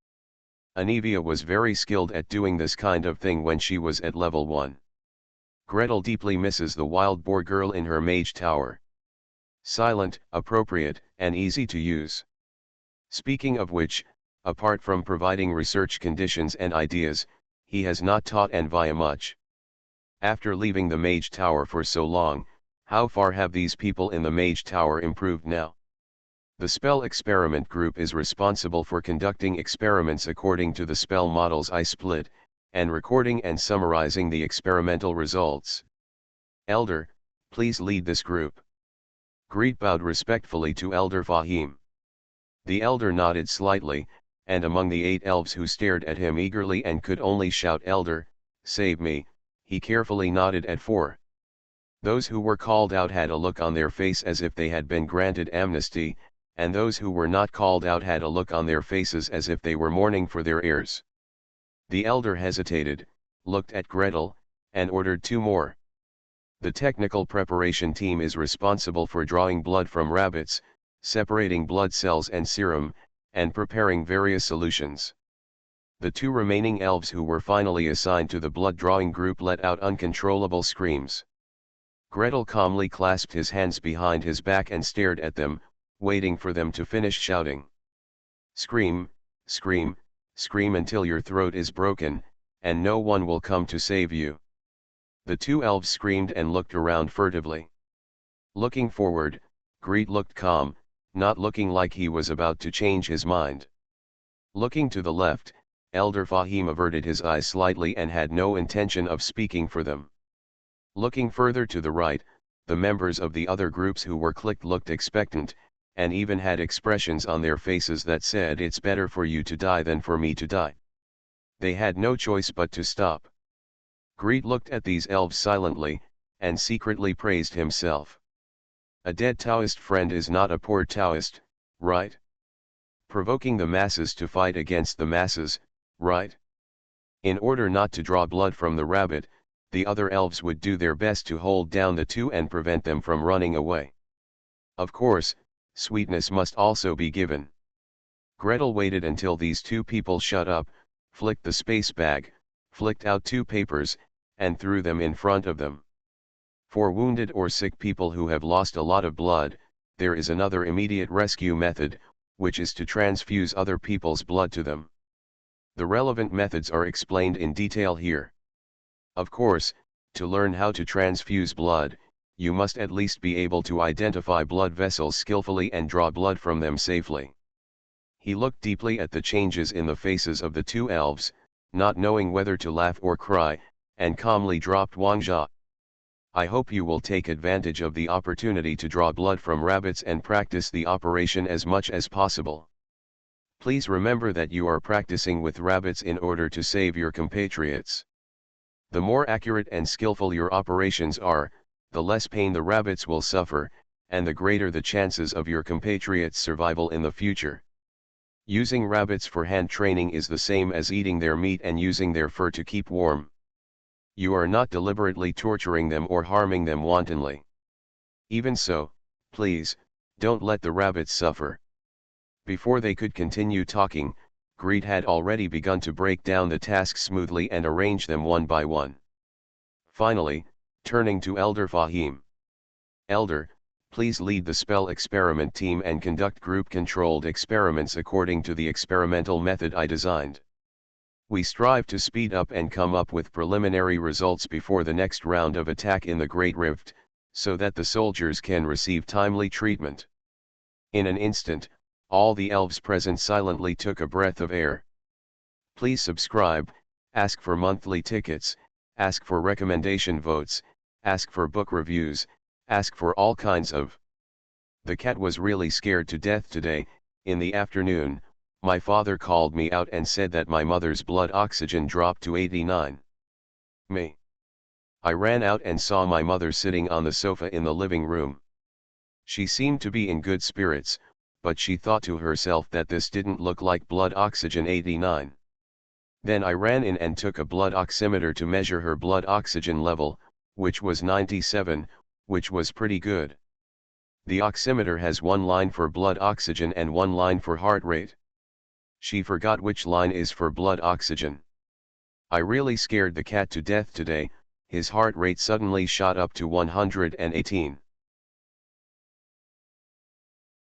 Anivia was very skilled at doing this kind of thing when she was at level 1. Gretel deeply misses the wild boar girl in her mage tower. Silent, appropriate, and easy to use. Speaking of which, apart from providing research conditions and ideas, he has not taught Anvia much. After leaving the mage tower for so long, how far have these people in the mage tower improved now? The spell experiment group is responsible for conducting experiments according to the spell models I split, and recording and summarizing the experimental results. Elder, please lead this group. Greet bowed respectfully to Elder Fahim. The elder nodded slightly, and among the 8 elves who stared at him eagerly and could only shout "Elder, save me," he carefully nodded at 4. Those who were called out had a look on their face as if they had been granted amnesty, and those who were not called out had a look on their faces as if they were mourning for their heirs. The elder hesitated, looked at Gretel, and ordered 2 more. The technical preparation team is responsible for drawing blood from rabbits, separating blood cells and serum, and preparing various solutions. The 2 remaining elves who were finally assigned to the blood drawing group let out uncontrollable screams. Gretel calmly clasped his hands behind his back and stared at them, waiting for them to finish shouting. Scream, scream, scream until your throat is broken, and no one will come to save you. The 2 elves screamed and looked around furtively. Looking forward, Greet looked calm, not looking like he was about to change his mind. Looking to the left, Elder Fahim averted his eyes slightly and had no intention of speaking for them. Looking further to the right, the members of the other groups who were clicked looked expectant, and even had expressions on their faces that said "It's better for you to die than for me to die." They had no choice but to stop. Greet looked at these elves silently, and secretly praised himself. A dead Taoist friend is not a poor Taoist, right? Provoking the masses to fight against the masses, right? In order not to draw blood from the rabbit, the other elves would do their best to hold down the 2 and prevent them from running away. Of course, sweetness must also be given. Gretel waited until these 2 people shut up, flicked the space bag, flicked out 2 papers, and threw them in front of them. For wounded or sick people who have lost a lot of blood, there is another immediate rescue method, which is to transfuse other people's blood to them. The relevant methods are explained in detail here. Of course, to learn how to transfuse blood, you must at least be able to identify blood vessels skillfully and draw blood from them safely. He looked deeply at the changes in the faces of the 2 elves, not knowing whether to laugh or cry, and calmly dropped Wangjia. I hope you will take advantage of the opportunity to draw blood from rabbits and practice the operation as much as possible. Please remember that you are practicing with rabbits in order to save your compatriots. The more accurate and skillful your operations are, the less pain the rabbits will suffer, and the greater the chances of your compatriots' survival in the future. Using rabbits for hand training is the same as eating their meat and using their fur to keep warm. You are not deliberately torturing them or harming them wantonly. Even so, please, don't let the rabbits suffer. Before they could continue talking, Greet had already begun to break down the tasks smoothly and arrange them one by one. Finally, turning to Elder Fahim. Elder, please lead the spell experiment team and conduct group-controlled experiments according to the experimental method I designed. We strive to speed up and come up with preliminary results before the next round of attack in the Great Rift, so that the soldiers can receive timely treatment. In an instant, all the elves present silently took a breath of air. Please subscribe, ask for monthly tickets, ask for recommendation votes, ask for book reviews, ask for all kinds of. The cat was really scared to death today. In the afternoon, my father called me out and said that my mother's blood oxygen dropped to 89. Me. I ran out and saw my mother sitting on the sofa in the living room. She seemed to be in good spirits, but she thought to herself that this didn't look like blood oxygen 89. Then I ran in and took a blood oximeter to measure her blood oxygen level, which was 97, which was pretty good. The oximeter has one line for blood oxygen and one line for heart rate. She forgot which line is for blood oxygen. I really scared the cat to death today, his heart rate suddenly shot up to 118.